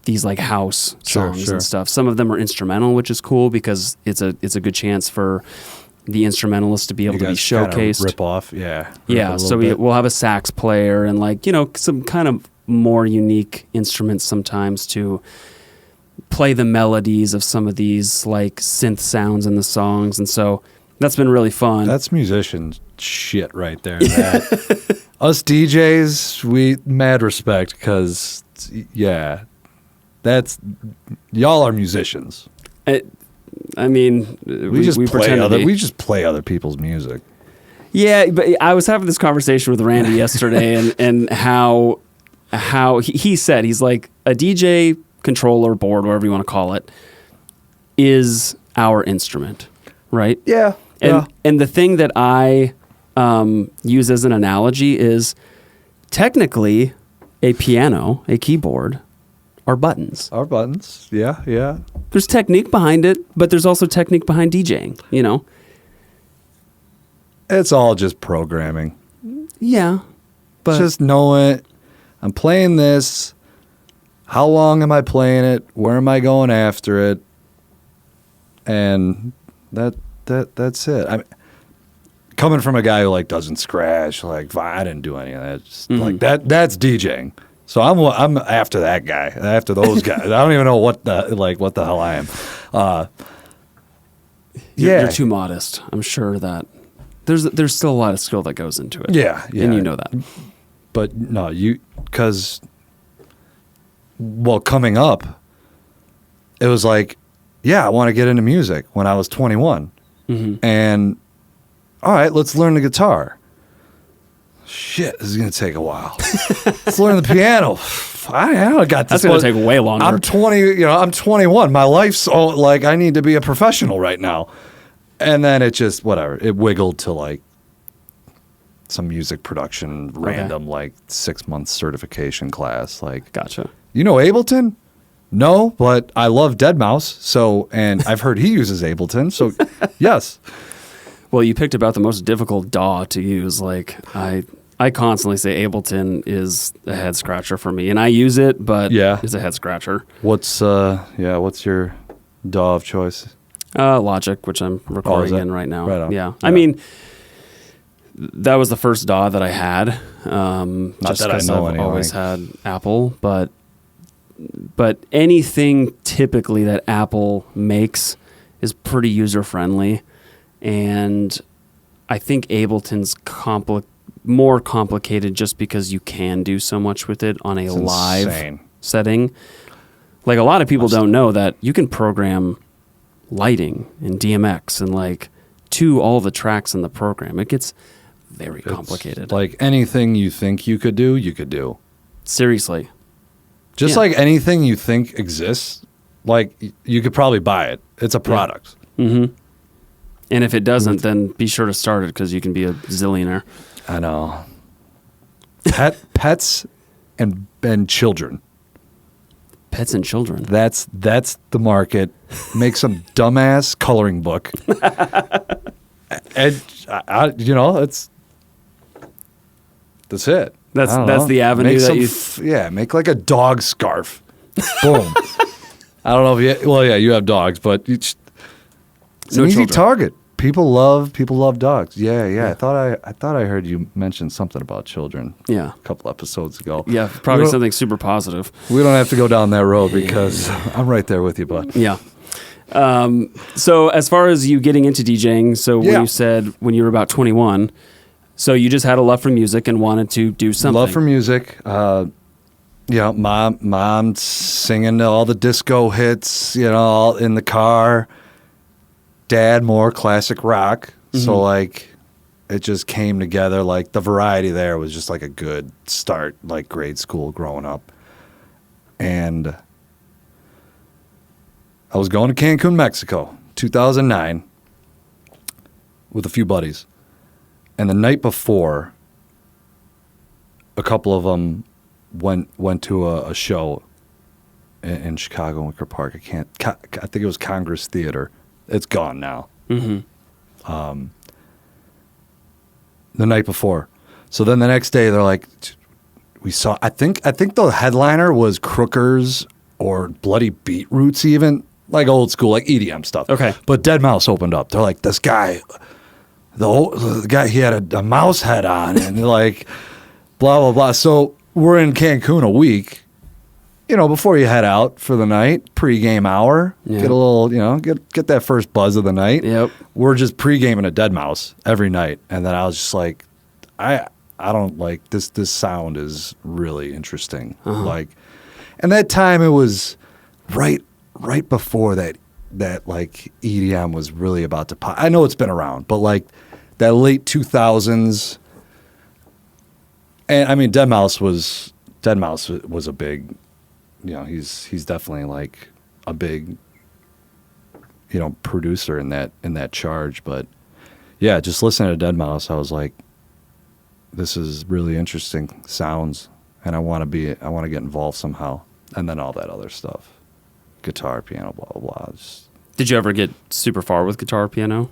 these like house songs and stuff. Some of them are instrumental, which is cool because it's a good chance for the instrumentalists to be able to be showcased. Rip off, yeah. So we'll have a sax player and like, some kind of more unique instruments sometimes to play the melodies of some of these like synth sounds in the songs. And so that's been really fun. That's musician shit right there. Us DJs, we mad respect because, that's y'all are musicians. We just play other people's music. Yeah, but I was having this conversation with Randy yesterday, and how he said he's like a DJ controller board, whatever you want to call it, is our instrument, right? Yeah. And the thing that I use as an analogy is technically a piano, a keyboard, are buttons. Our buttons, yeah. There's technique behind it, but there's also technique behind DJing, It's all just programming. Yeah. But just knowing I'm playing this, how long am I playing it, where am I going after it, and that's it. Coming from a guy who like doesn't scratch, like I didn't do any of that. Just, like that's DJing. So I'm after that guy, after those guys. I don't even know what the hell I am. You're too modest. I'm sure that there's still a lot of skill that goes into it. Yeah. And you know that. But no, coming up, it was like, I want to get into music when I was 21. Mm-hmm. And all right, let's learn the guitar. Shit, this is going to take a while. Let's learn the piano. I got this. That's going to take way longer. I'm 20, I'm 21. My life's like I need to be a professional right now. And then it just, whatever. It wiggled to like some music production, random like 6-month certification class. Like, gotcha. Ableton? No, but I love Deadmau5. And I've heard he uses Ableton. So yes. Well, you picked about the most difficult DAW to use. Like I constantly say Ableton is a head scratcher for me, and I use it, but it's a head scratcher. What's your DAW of choice? Logic, which I'm recording in right now. Right on. Yeah. I mean, that was the first DAW that I had. Not just because I've always had Apple, but anything typically that Apple makes is pretty user friendly. And I think Ableton's more complicated just because you can do so much with it on a live setting. Like a lot of people don't know that you can program lighting in DMX and like to all the tracks in the program. It gets very complicated. Like anything you think you could do, you could do. Seriously. Just like anything you think exists, like you could probably buy it. It's a product. Yeah. Mm-hmm. And if it doesn't, then be sure to start it because you can be a zillionaire. I know. Pets and children. Pets and children. That's the market. Make some dumbass coloring book. And that's it. That's the avenue make that you. Make like a dog scarf. Boom. I don't know if you have dogs, but it's an easy target. People love dogs. Yeah. I thought I heard you mention something about children. Yeah, a couple episodes ago. Yeah, probably something super positive. We don't have to go down that road because I'm right there with you, bud. Yeah. So as far as you getting into DJing, when you said when you were about 21, So you just had a love for music and wanted to do something. Love for music. Mom singing all the disco hits, all in the car. Dad more classic rock. So like it just came together. Like the variety there was just like a good start, like grade school growing up. And I was going to Cancun, Mexico, 2009 with a few buddies. And the night before, a couple of them went to a show in Chicago, Wicker Park. I think it was Congress Theater. It's gone now. The night before. So then the next day they're like, we saw, I think the headliner was Crookers or Bloody Beetroots even, like old school, like EDM stuff. Okay. But Dead Mouse opened up. They're like, this guy, the guy, he had a mouse head on and they're like, blah, blah, blah. So we're in Cancun a week, before you head out for the night, pre-game hour, get a little, get that first buzz of the night. Yep. We're just pre-gaming a Dead Mouse every night. And then I was just like, I don't like this sound is really interesting. Like, and that time it was right before that like EDM was really about to pop. I know it's been around, but like that late 2000s. And I mean, Dead Mouse was a big, he's definitely like a big, producer in that charge. But yeah, just listening to Dead Mouse, I was like, this is really interesting sounds, and I want to get involved somehow. And then all that other stuff, guitar, piano, blah blah blah. Did you ever get super far with guitar, piano?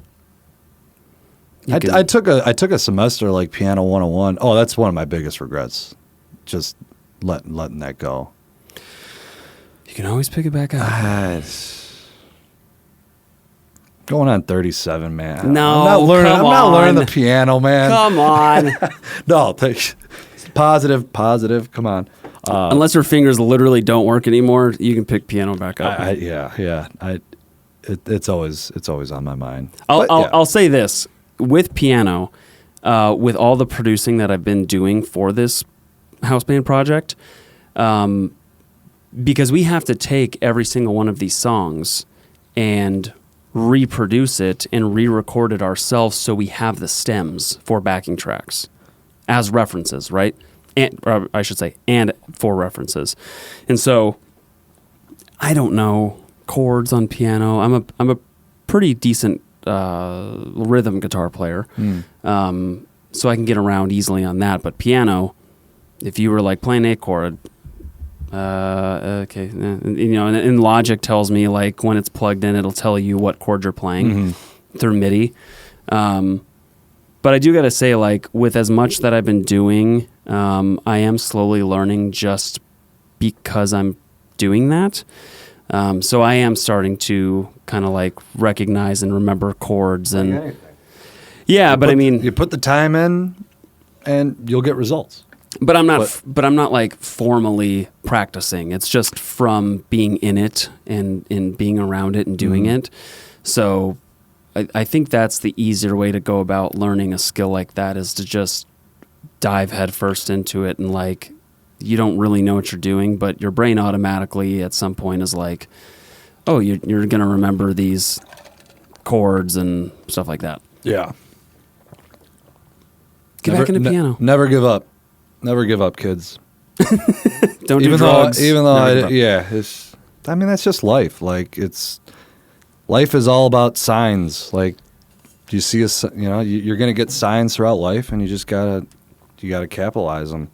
I took a semester like Piano 101. Oh, that's one of my biggest regrets. Just letting that go. You can always pick it back up. Going on 37, man. No, I'm not learning the on. piano, man. Come on. No, positive. Come on. Unless your fingers literally don't work anymore, you can pick piano back up. It's always on my mind. I'll say this. With piano, with all the producing that I've been doing for this house band project, because we have to take every single one of these songs and reproduce it and re-record it ourselves so we have the stems for backing tracks as references, right? And I should say, and for references. And so I don't know chords on piano. I'm a pretty decent rhythm guitar player, so I can get around easily on that. But piano, if you were like playing a chord, okay, and Logic tells me like when it's plugged in, it'll tell you what chord you're playing through MIDI. But I do got to say, like with as much that I've been doing, I am slowly learning just because I'm doing that. So I am starting to kind of like recognize and remember chords and but I mean, you put the time in and you'll get results. But I'm not like formally practicing. It's just from being in it and being around it and doing it. So I think that's the easier way to go about learning a skill like that, is to just dive headfirst into it, and like you don't really know what you're doing, but your brain automatically at some point is like, oh, you're going to remember these chords and stuff like that. Yeah. Get back into piano. Never give up. Never give up, kids. Don't do drugs. It's. I mean, that's just life. Like life is all about signs. Like, do you see you're gonna get signs throughout life, and you just gotta capitalize them.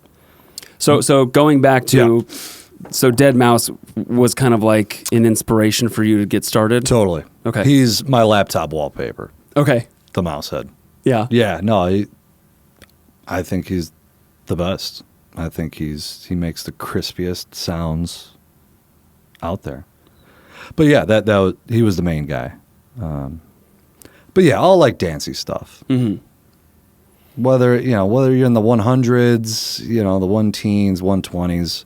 So going back to, so Dead Mouse was kind of like an inspiration for you to get started. Totally. Okay. He's my laptop wallpaper. Okay. The mouse head. Yeah. Yeah. No, I think he's the best. I think he makes the crispiest sounds out there. But yeah, he was the main guy. But yeah, all like dancey stuff. Mm-hmm. Whether you're in the 100s, the 1-teens, 120s.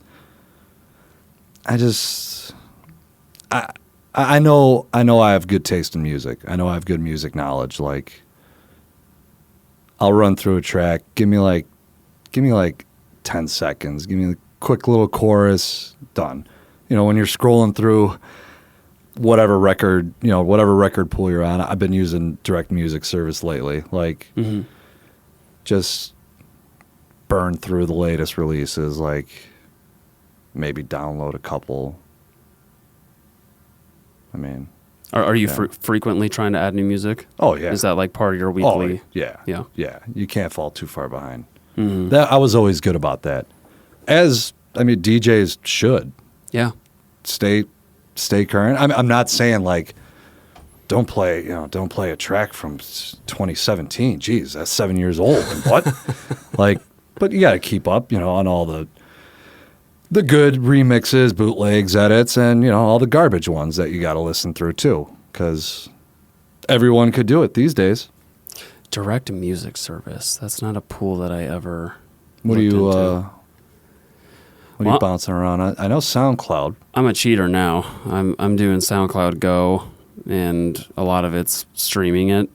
I know I have good taste in music. I know I have good music knowledge. Like, I'll run through a track. Give me like 10 seconds. Give me a quick little chorus. Done. You know, when you're scrolling through whatever record pool you're on. I've been using direct music service lately. Like, just burn through the latest releases. Like, maybe download a couple. I mean, are you frequently trying to add new music? Oh yeah. Is that like part of your weekly? Oh, yeah. Yeah. You can't fall too far behind. That I was always good about that. DJs should. Yeah. Stay current. I'm not saying like don't play a track from 2017. Jeez, that's 7 years old. What? Like, but you got to keep up, on all the good remixes, bootlegs, edits, and all the garbage ones that you got to listen through too, because everyone could do it these days. Direct music service. That's not a pool that I ever. What are you bouncing around? I know SoundCloud. I'm a cheater now. I'm doing SoundCloud Go, and a lot of it's streaming it,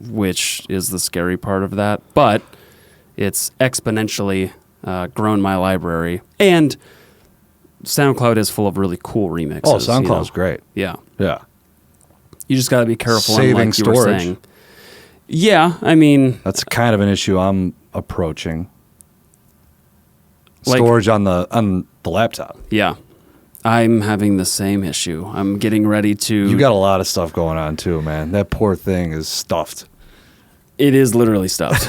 which is the scary part of that. But it's exponentially grown my library, and SoundCloud is full of really cool remixes. Oh, SoundCloud's great. Yeah. Yeah. You just got to be careful. Saving storage. You were saying. Yeah, I mean, that's kind of an issue I'm approaching. Storage on the laptop. Yeah. I'm having the same issue. I'm getting ready to... You got a lot of stuff going on too, man. That poor thing is stuffed. It is literally stuffed.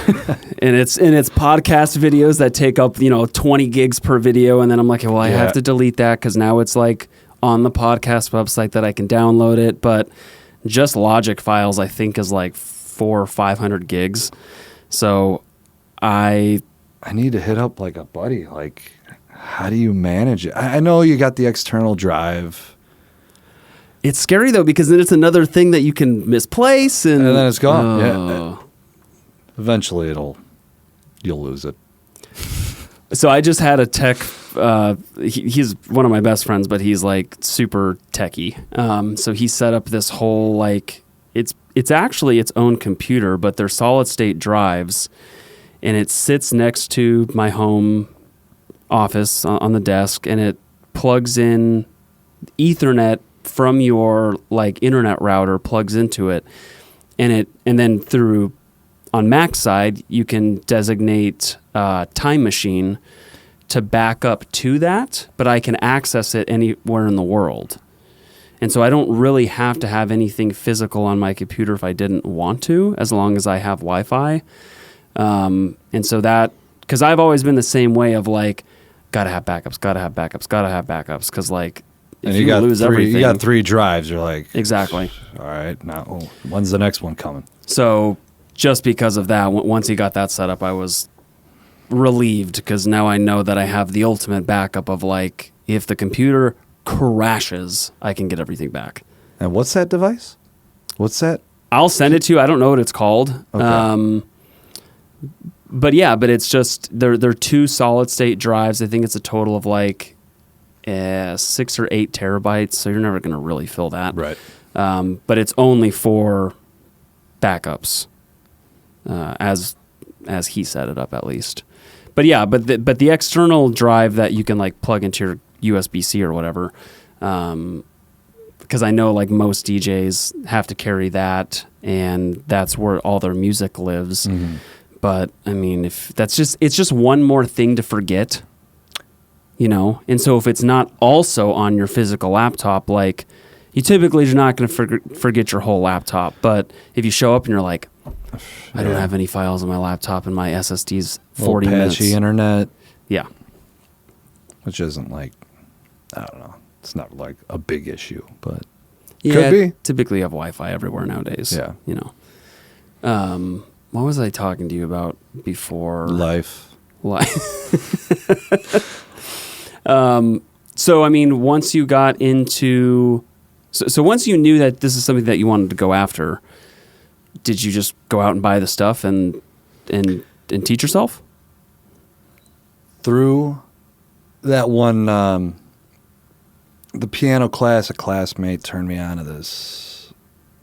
and it's podcast videos that take up, 20 gigs per video, and then I'm like, well, I have to delete that because now it's like on the podcast website that I can download it, but just Logic files I think is like 400 or 500 gigs. So I need to hit up like a buddy. Like, how do you manage it? I know you got the external drive. It's scary though, because then it's another thing that you can misplace and then it's gone. Yeah. Eventually you'll lose it. So I just had a tech, he's one of my best friends, but he's like super techie. So he set up this whole, like, it's actually its own computer, but they're solid state drives, and it sits next to my home office on the desk, and it plugs in Ethernet from your like internet router, plugs into it, and then through on Mac's side, you can designate Time Machine to back up to that, but I can access it anywhere in the world. And so I don't really have to have anything physical on my computer if I didn't want to, as long as I have Wi-Fi. And so that, because I've always been the same way of like, gotta have backups, because like, if you lose everything. You got 3 drives, you're like... Exactly. All right, now when's the next one coming? So just because of that, once he got that set up, I was relieved, because now I know that I have the ultimate backup of like, if the computer crashes, I can get everything back. And what's that device? What's that? I'll send it to you. I don't know what it's called. Okay. But it's just, they're 2 solid state drives. I think it's a total of like 6 or 8 terabytes, so you're never going to really fill that. Right. But it's only for backups, as he set it up at least. But the external drive that you can like plug into your USB-C or whatever, because I know like most DJs have to carry that, and that's where all their music lives. Mm-hmm. But I mean, if it's just one more thing to forget, and so if it's not also on your physical laptop, like, you typically are not going to forget your whole laptop. But if you show up and you're like, I don't have any files on my laptop and my SSD's 40 minutes. Patchy internet. Yeah. Which isn't like, I don't know. It's not like a big issue, but could be. Typically you have Wi-Fi everywhere nowadays. Yeah. What was I talking to you about before? Life. So, I mean, once you got into... So once you knew that this is something that you wanted to go after, did you just go out and buy the stuff and teach yourself? Through that one, the piano class, a classmate turned me on to this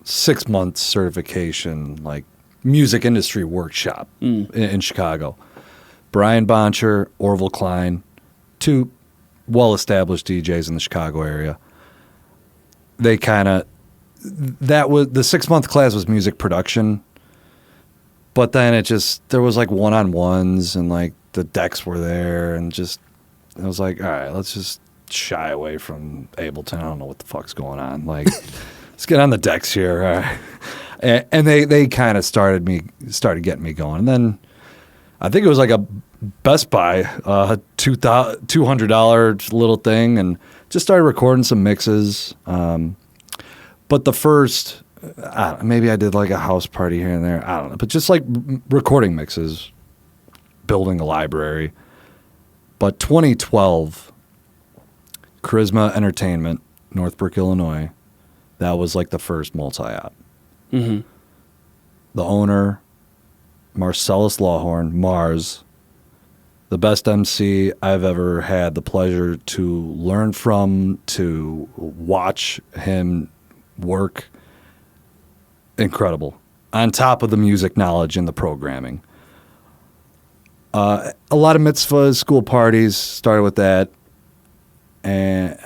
6-month certification, like music industry workshop in Chicago. Brian Boncher, Orville Klein, two well-established DJs in the Chicago area. They that was the 6-month class was music production, but then there was like one-on-ones and like the decks were there and just, I was like, all right, let's just shy away from Ableton. I don't know what the fuck's going on. Like, let's get on the decks here. All right. And they kind of started getting me going. And then I think it was like a Best Buy, $200 little thing, and just started recording some mixes. But the first, maybe I did like a house party here and there. I don't know. But just like recording mixes, building a library. But 2012, Charisma Entertainment, Northbrook, Illinois, that was like the first multi-op. Mm-hmm. The owner, Marcellus Lawhorn, Mars, the best MC I've ever had the pleasure to learn from, to watch him work. Incredible. On top of the music knowledge and the programming. A lot of mitzvahs, school parties, started with that. And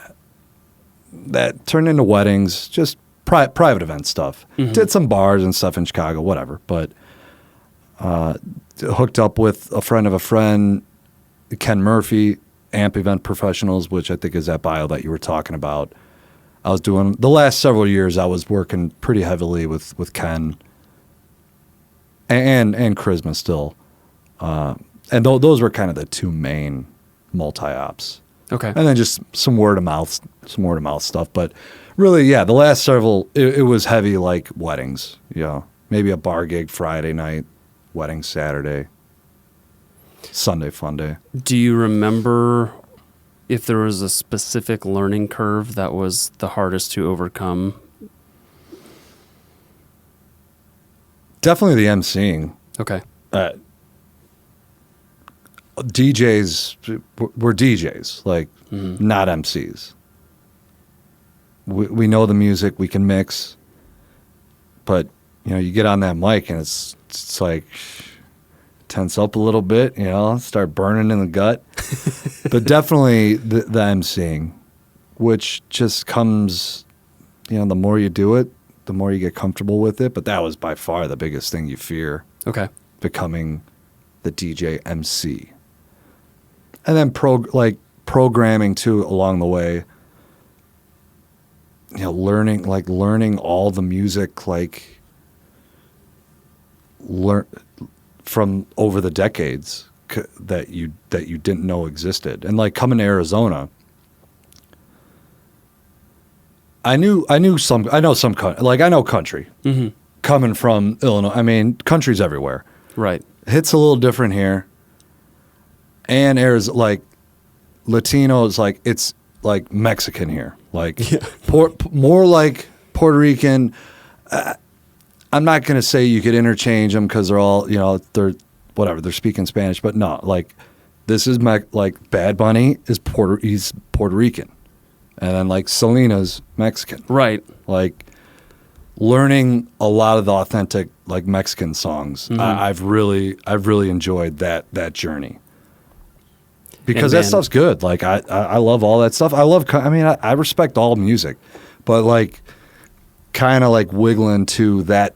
that turned into weddings, just private event stuff. Mm-hmm. Did some bars and stuff in Chicago, whatever. But hooked up with a friend of a friend, Ken Murphy, Amp Event Professionals, which I think is that bio that you were talking about. I was doing, the last several years, I was working pretty heavily with Ken and Charisma still. And those were kind of the two main multi-ops. Okay. And then just some word of mouth stuff. But really, yeah, the last several, it was heavy like weddings. You know, maybe a bar gig Friday night, wedding Saturday, Sunday fun day. Do you remember if there was a specific learning curve that was the hardest to overcome? Definitely the emceeing. Okay. DJs, we're DJs, like not MCs. We know the music, we can mix, but you know, you get on that mic and it's like tense up a little bit, you know, start burning in the gut. But definitely the emceeing, which just comes, you know, the more you do it, the more you get comfortable with it. But that was by far the biggest thing you fear. Okay. Becoming the DJ MC. And then programming too along the way. You know, learning all the music, like from over the decades that you didn't know existed. And like coming to Arizona, I know country. Mm-hmm. Coming from Illinois, I mean, country's everywhere. Right. Hits a little different here. And there's like Latino is like, it's like Mexican here, like more like Puerto Rican. I'm not going to say you could interchange them because they're all, you know, they're speaking Spanish, but no, like this is like Bad Bunny is he's Puerto Rican, and then like Selena's Mexican, right? Like learning a lot of the authentic like Mexican songs. Mm-hmm. I've really enjoyed that journey. Because that stuff's good. Like I love all that stuff. I respect all music, but like kind of like wiggling to that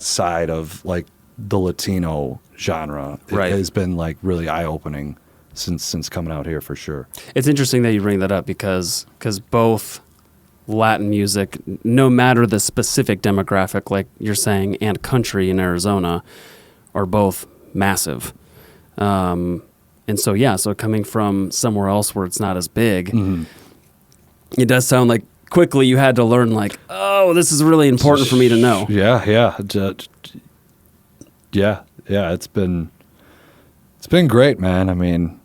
side of like the Latino genre has been like really eye opening since coming out here for sure. It's interesting that you bring that up because both Latin music, no matter the specific demographic, like you're saying, and country in Arizona, are both massive. And so, so coming from somewhere else where it's not as big, mm-hmm. It does sound like quickly you had to learn like, oh, this is really important for me to know. Yeah. It's been great, man. I mean,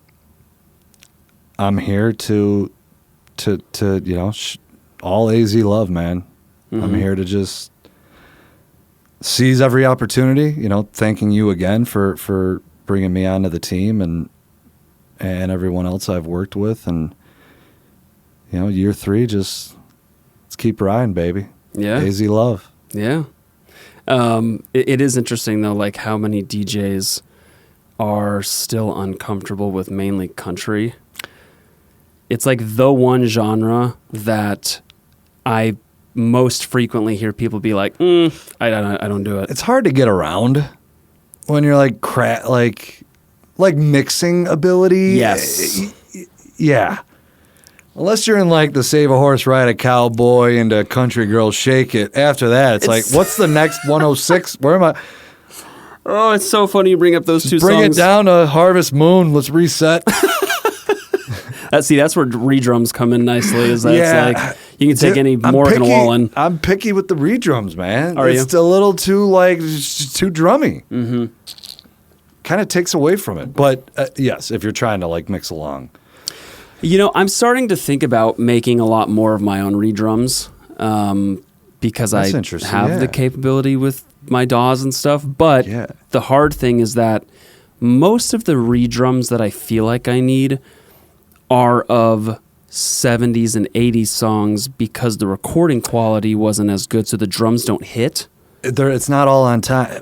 I'm here to you know, all AZ love, man. Mm-hmm. I'm here to just seize every opportunity, you know, thanking you again for bringing me onto the team and everyone else I've worked with. And, you know, year 3, just let's keep riding, baby. Yeah. AZ love. Yeah. It is interesting though, like how many DJs are still uncomfortable with mainly country. It's like the one genre that I most frequently hear people be like, I don't do it. It's hard to get around when you're like like mixing ability. Yes. Yeah. Unless you're in like the Save a Horse, Ride a Cowboy and a Country Girl Shake It. After that, it's like, what's the next 106? Where am I? Oh, it's so funny you bring up those two songs. Bring it down to Harvest Moon. Let's reset. That's where redrums come in nicely. Is that it's like you can take any Morgan Wallen. I'm picky with the redrums, man. Are you? It's a little too too drummy. Mm-hmm. Kind of takes away from it. But yes, if you're trying to like mix along. You know, I'm starting to think about making a lot more of my own redrums because I have the capability with my DAWs and stuff. But the hard thing is that most of the redrums that I feel like I need are of 70s and 80s songs because the recording quality wasn't as good, so the drums don't hit. It's not all on time.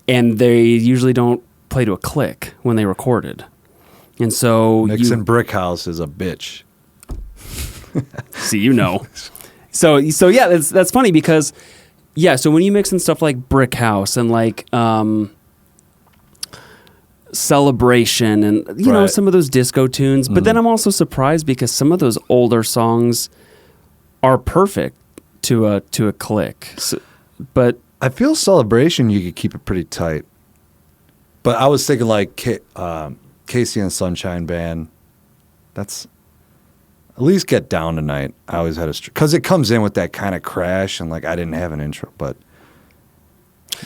And they usually don't play to a click when they recorded. And so mixing Brick House is a bitch. See, you know. So yeah, that's funny because so when you mix in stuff like Brick House and like Celebration and you know some of those disco tunes, but then I'm also surprised because some of those older songs are perfect to a click. So, but I feel Celebration you could keep it pretty tight. But I was thinking like Casey and Sunshine Band. That's at least Get Down Tonight. I always had because it comes in with that kind of crash and like I didn't have an intro, but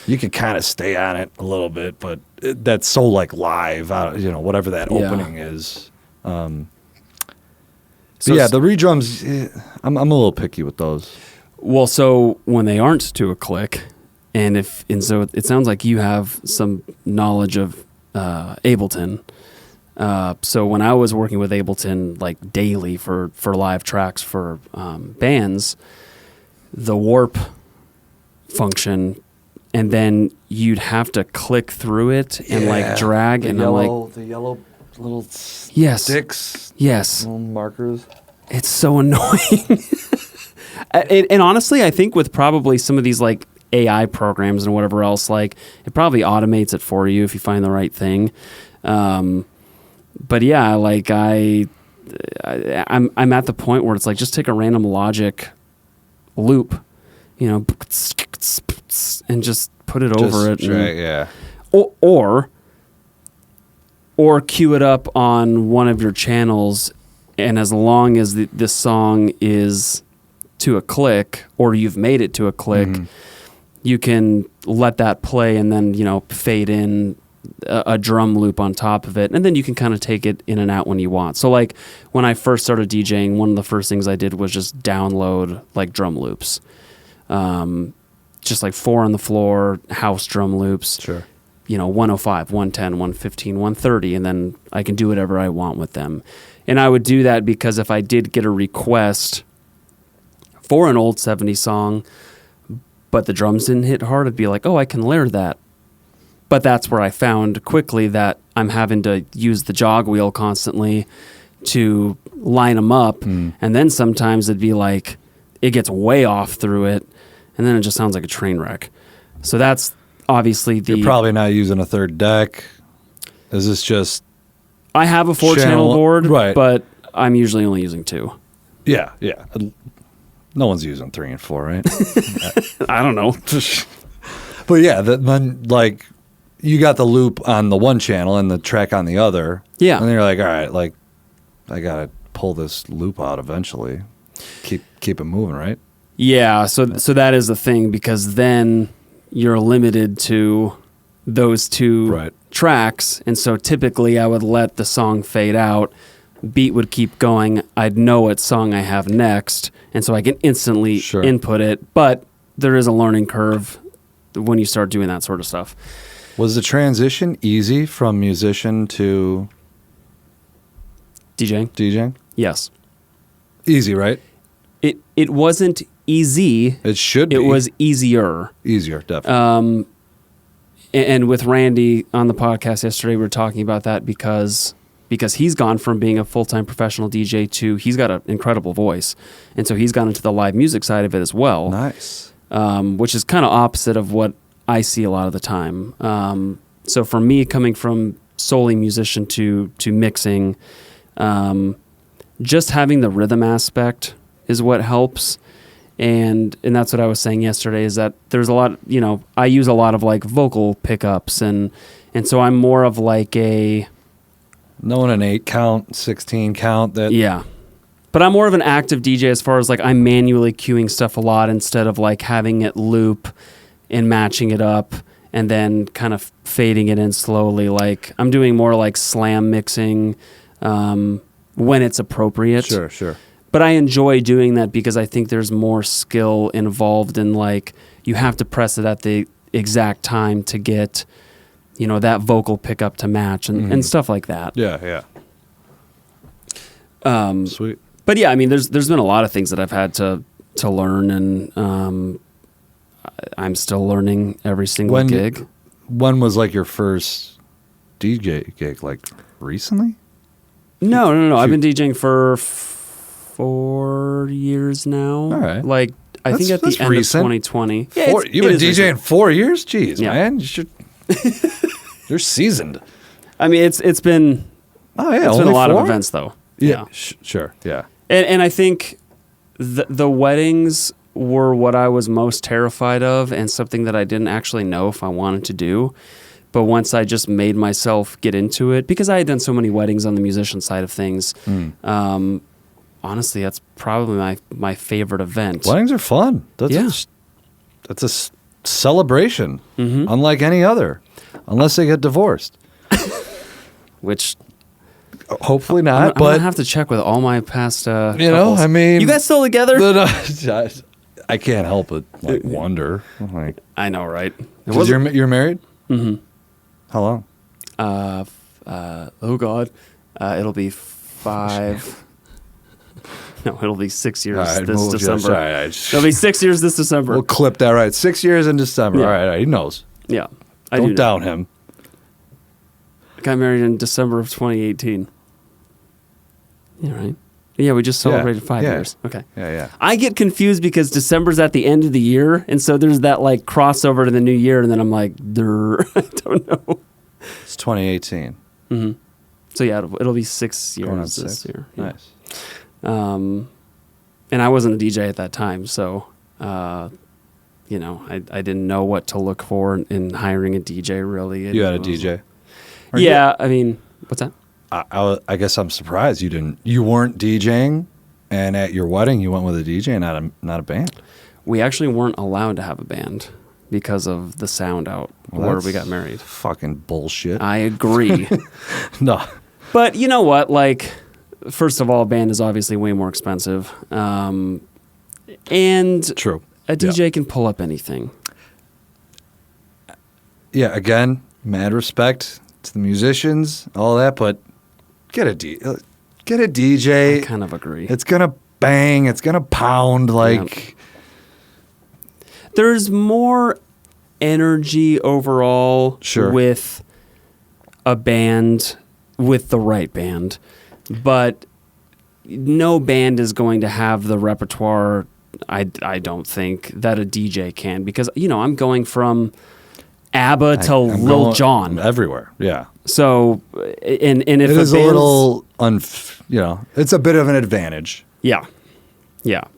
you can kind of stay on it a little bit, but that's so like live, you know, whatever that opening is. So the redrums, I'm a little picky with those. Well, so when they aren't to a click, and so it sounds like you have some knowledge of Ableton. So when I was working with Ableton like daily for live tracks for bands, the warp function. And then you'd have to click through it and like drag the yellow little sticks. Yes. Little markers. It's so annoying. And honestly, I think with probably some of these like AI programs and whatever else, like it probably automates it for you if you find the right thing. But yeah, like I'm at the point where it's like just take a random Logic loop, you know, and just put it over it. Or cue it up on one of your channels, and as long as this song is to a click, or you've made it to a click, you can let that play and then, you know, fade in a drum loop on top of it, and then you can kind of take it in and out when you want. So like when I first started DJing, one of the first things I did was just download like drum loops. Just like 4 on the floor house drum loops. Sure. You know, 105, 110, 115, 130, and then I can do whatever I want with them. And I would do that because if I did get a request for an old 70s song, but the drums didn't hit hard, I'd be like, oh, I can layer that. But that's where I found quickly that I'm having to use the jog wheel constantly to line them up. And then sometimes it'd be like, it gets way off through it. And then it just sounds like a train wreck. So that's obviously You're probably not using a third deck. Is this just... I have a 4-channel board, but I'm usually only using 2. Yeah. No one's using 3 and 4, right? I don't know. But yeah, then like you got the loop on the one channel and the track on the other. Yeah. And then you're like, all right, like I got to pull this loop out eventually. Keep it moving, right? Yeah, so that is the thing, because then you're limited to those 2 tracks, and so typically I would let the song fade out, beat would keep going, I'd know what song I have next, and so I can instantly input it, but there is a learning curve when you start doing that sort of stuff. Was the transition easy from musician to DJing? DJing? Yes. Easy, right? It wasn't easy. It should be. It was easier. Easier, definitely. And with Randy on the podcast yesterday, we were talking about that because he's gone from being a full-time professional DJ to he's got an incredible voice. And so he's gone into the live music side of it as well. Nice. Which is kind of opposite of what I see a lot of the time. So for me, coming from solely musician to mixing, just having the rhythm aspect is what helps. And that's what I was saying yesterday, is that there's a lot, I use a lot of like vocal pickups and so I'm more of like knowing an 8 count, 16 count that. Yeah. But I'm more of an active DJ as far as like I'm manually cueing stuff a lot instead of like having it loop and matching it up and then kind of fading it in slowly. Like I'm doing more like slam mixing when it's appropriate. Sure. But I enjoy doing that because I think there's more skill involved in like you have to press it at the exact time to get, that vocal pickup to match and stuff like that. Yeah. Sweet. But yeah, I mean, there's been a lot of things that I've had to learn, and I'm still learning every single gig. When was like your first DJ gig? Like recently? No. I've been DJing for 4 years now. All right. Like I think at the end recent. of 2020. Yeah, you've been DJing 4 years? Jeez, yeah. Man, you should. You're seasoned. I mean, it's been. Oh yeah, it's only been a lot 4? of events though. Yeah. Sure. Yeah. And I think the weddings were what I was most terrified of, and something that I didn't actually know if I wanted to do. But once I just made myself get into it, because I had done so many weddings on the musician side of things, honestly, that's probably my favorite event. Weddings are fun. That's a celebration, unlike any other, unless they get divorced. Which, hopefully not. I'm but gonna have to check with all my past. I mean, you guys still together? I can't help but wonder. Like, I know, right? You're married? Mm-hmm. How long? Oh God, it'll be 5. No, it'll be 6 years this December. It'll be 6 years this December. We'll clip that right. 6 years in December. Yeah. All right, he knows. Yeah, Don't doubt him. I got married in December of 2018. Yeah, right. Yeah, we just celebrated 5 years. Okay. Yeah. I get confused because December's at the end of the year, and so there's that like crossover to the new year, and then I'm like, I don't know. It's 2018. Mm-hmm. So yeah, it'll be 6 years this year. Yeah. Nice. And I wasn't a DJ at that time, so I didn't know what to look for in hiring a DJ. Really, You had a DJ. Yeah, I mean, what's that? I guess I'm surprised you weren't DJing, and at your wedding you went with a DJ, not a band. We actually weren't allowed to have a band because of the sound out where we got married. Fucking bullshit. I agree. No, but you know what? Like, first of all, a band is obviously way more expensive, and true. A DJ can pull up anything. Yeah, again, mad respect to the musicians, all that, but get a DJ. I kind of agree. It's gonna bang. It's gonna pound. Like, there's more energy overall with a band, with the right band, but no band is going to have the repertoire. I don't think that a DJ can, because I'm going from ABBA to Lil Jon everywhere. Yeah. So, and if it is a little, it's a bit of an advantage. Yeah.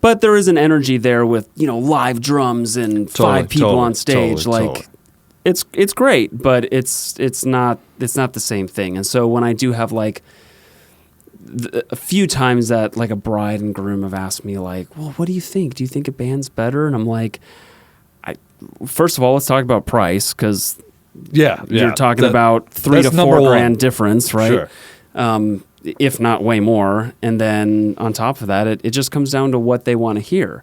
But there is an energy there with live drums and 5 people on stage. It's great, but it's not the same thing. And so when I do have like a few times that like a bride and groom have asked me like, well, what do you think? Do you think a band's better? And I'm like, first of all, let's talk about price, because you're talking about $3,000 to $4,000 difference, right? Sure. If not way more. And then on top of that, it just comes down to what they want to hear.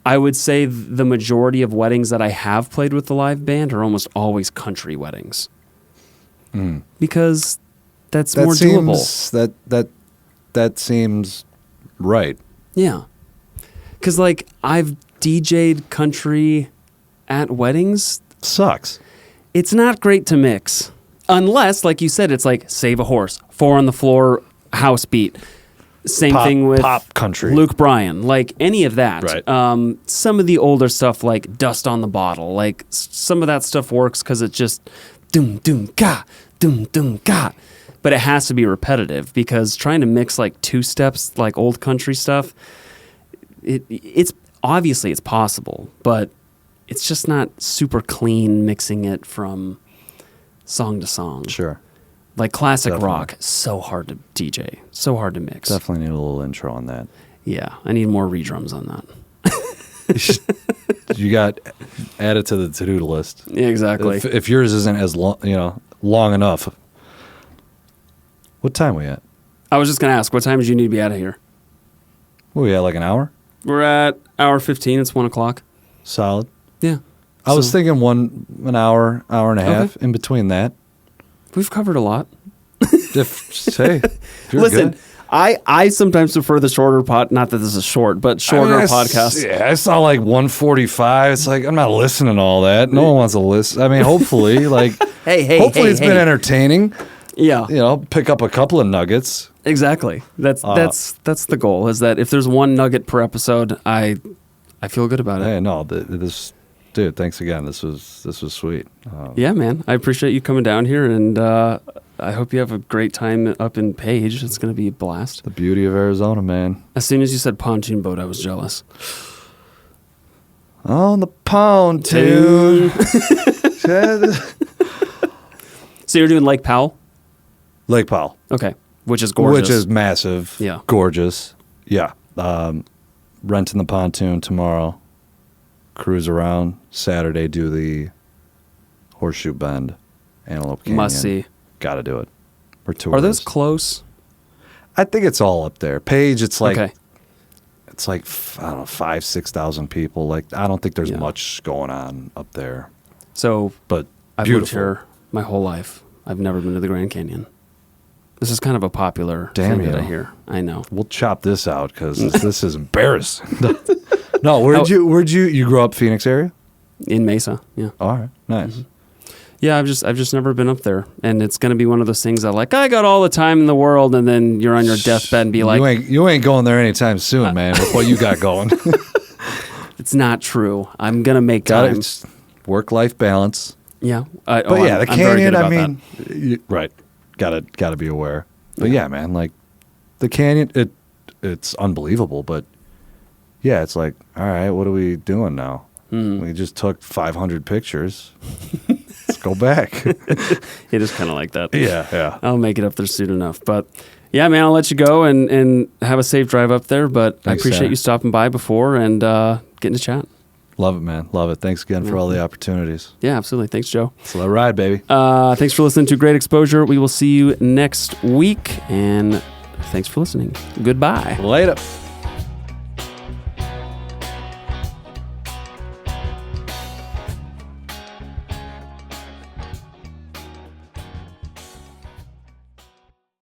I would say the majority of weddings that I have played with the live band are almost always country weddings, because that's more doable. That seems right. Yeah, because like I've DJ'd country at weddings. Sucks. It's not great to mix. Unless, like you said, it's like Save a Horse, 4 on the Floor, house beat. Same thing with pop country. Luke Bryan, like any of that. Right. Some of the older stuff like Dust on the Bottle, like some of that stuff works because it's just doom, doom, ga, doom, doom, ga. But it has to be repetitive because trying to mix like 2 steps, like old country stuff, it's obviously it's possible, but it's just not super clean mixing it from song to song. Sure. Like classic Definitely. rock, so hard to DJ, so hard to mix. Definitely need a little intro on that. Yeah, I need more redrums on that. You got added to the to-do list. Yeah, exactly. If yours isn't as long enough. What time we at? I was just going to ask, what time do you need to be out of here? What we at, like an hour? We're at hour 15. It's 1 o'clock. Solid. Yeah. I was thinking an hour and a half Okay. in between that. We've covered a lot. If you're Listen, good. I sometimes prefer the shorter not that this is short, but shorter podcasts. Yeah, I saw like 145. It's like, I'm not listening to all that. No one wants to listen. I mean, hopefully, like, hopefully it's been entertaining. Yeah. Pick up a couple of nuggets. Exactly. That's the goal, is that if there's one nugget per episode, I feel good about it. Hey, no, dude, thanks again. This was sweet. Yeah, man. I appreciate you coming down here, and I hope you have a great time up in Page. It's going to be a blast. The beauty of Arizona, man. As soon as you said pontoon boat, I was jealous. On the pontoon. So you're doing Lake Powell? Lake Powell. Okay. Which is gorgeous. Which is massive. Yeah. Gorgeous. Yeah. Renting the pontoon tomorrow. Cruise around. Saturday, do the Horseshoe Bend, Antelope Canyon. Must see. Got to do it. We're tourists. Are those close? I think it's all up there. Page, it's like, okay. It's like, I don't know, 5,000-6,000 people. Like, I don't think there's much going on up there. So, but I've beautiful. lived here my whole life. I've never been to the Grand Canyon. This is kind of a popular thing that I hear. I know. We'll chop this out because this is embarrassing. No, where'd you grew up, Phoenix area? In Mesa, yeah. All right, nice. Mm-hmm. Yeah, I've just never been up there, and it's gonna be one of those things that like I got all the time in the world, and then you're on your deathbed and be like, you ain't going there anytime soon, man. With what you got going, it's not true. I'm gonna make time. Work-life balance. Yeah, the canyon. I mean, right? Gotta be aware. But yeah, man, like the canyon, it's unbelievable. But yeah, it's like, all right, what are we doing now? Mm. We just took 500 pictures. Let's go back. It is kind of like that. Yeah. I'll make it up there soon enough. But yeah, man, I'll let you go and have a safe drive up there. But I appreciate you stopping by before and getting to chat. Love it, man. Love it. Thanks again for all the opportunities. Yeah, absolutely. Thanks, Joe. So let ride, baby. Thanks for listening to Great Exposure. We will see you next week. And thanks for listening. Goodbye. Later.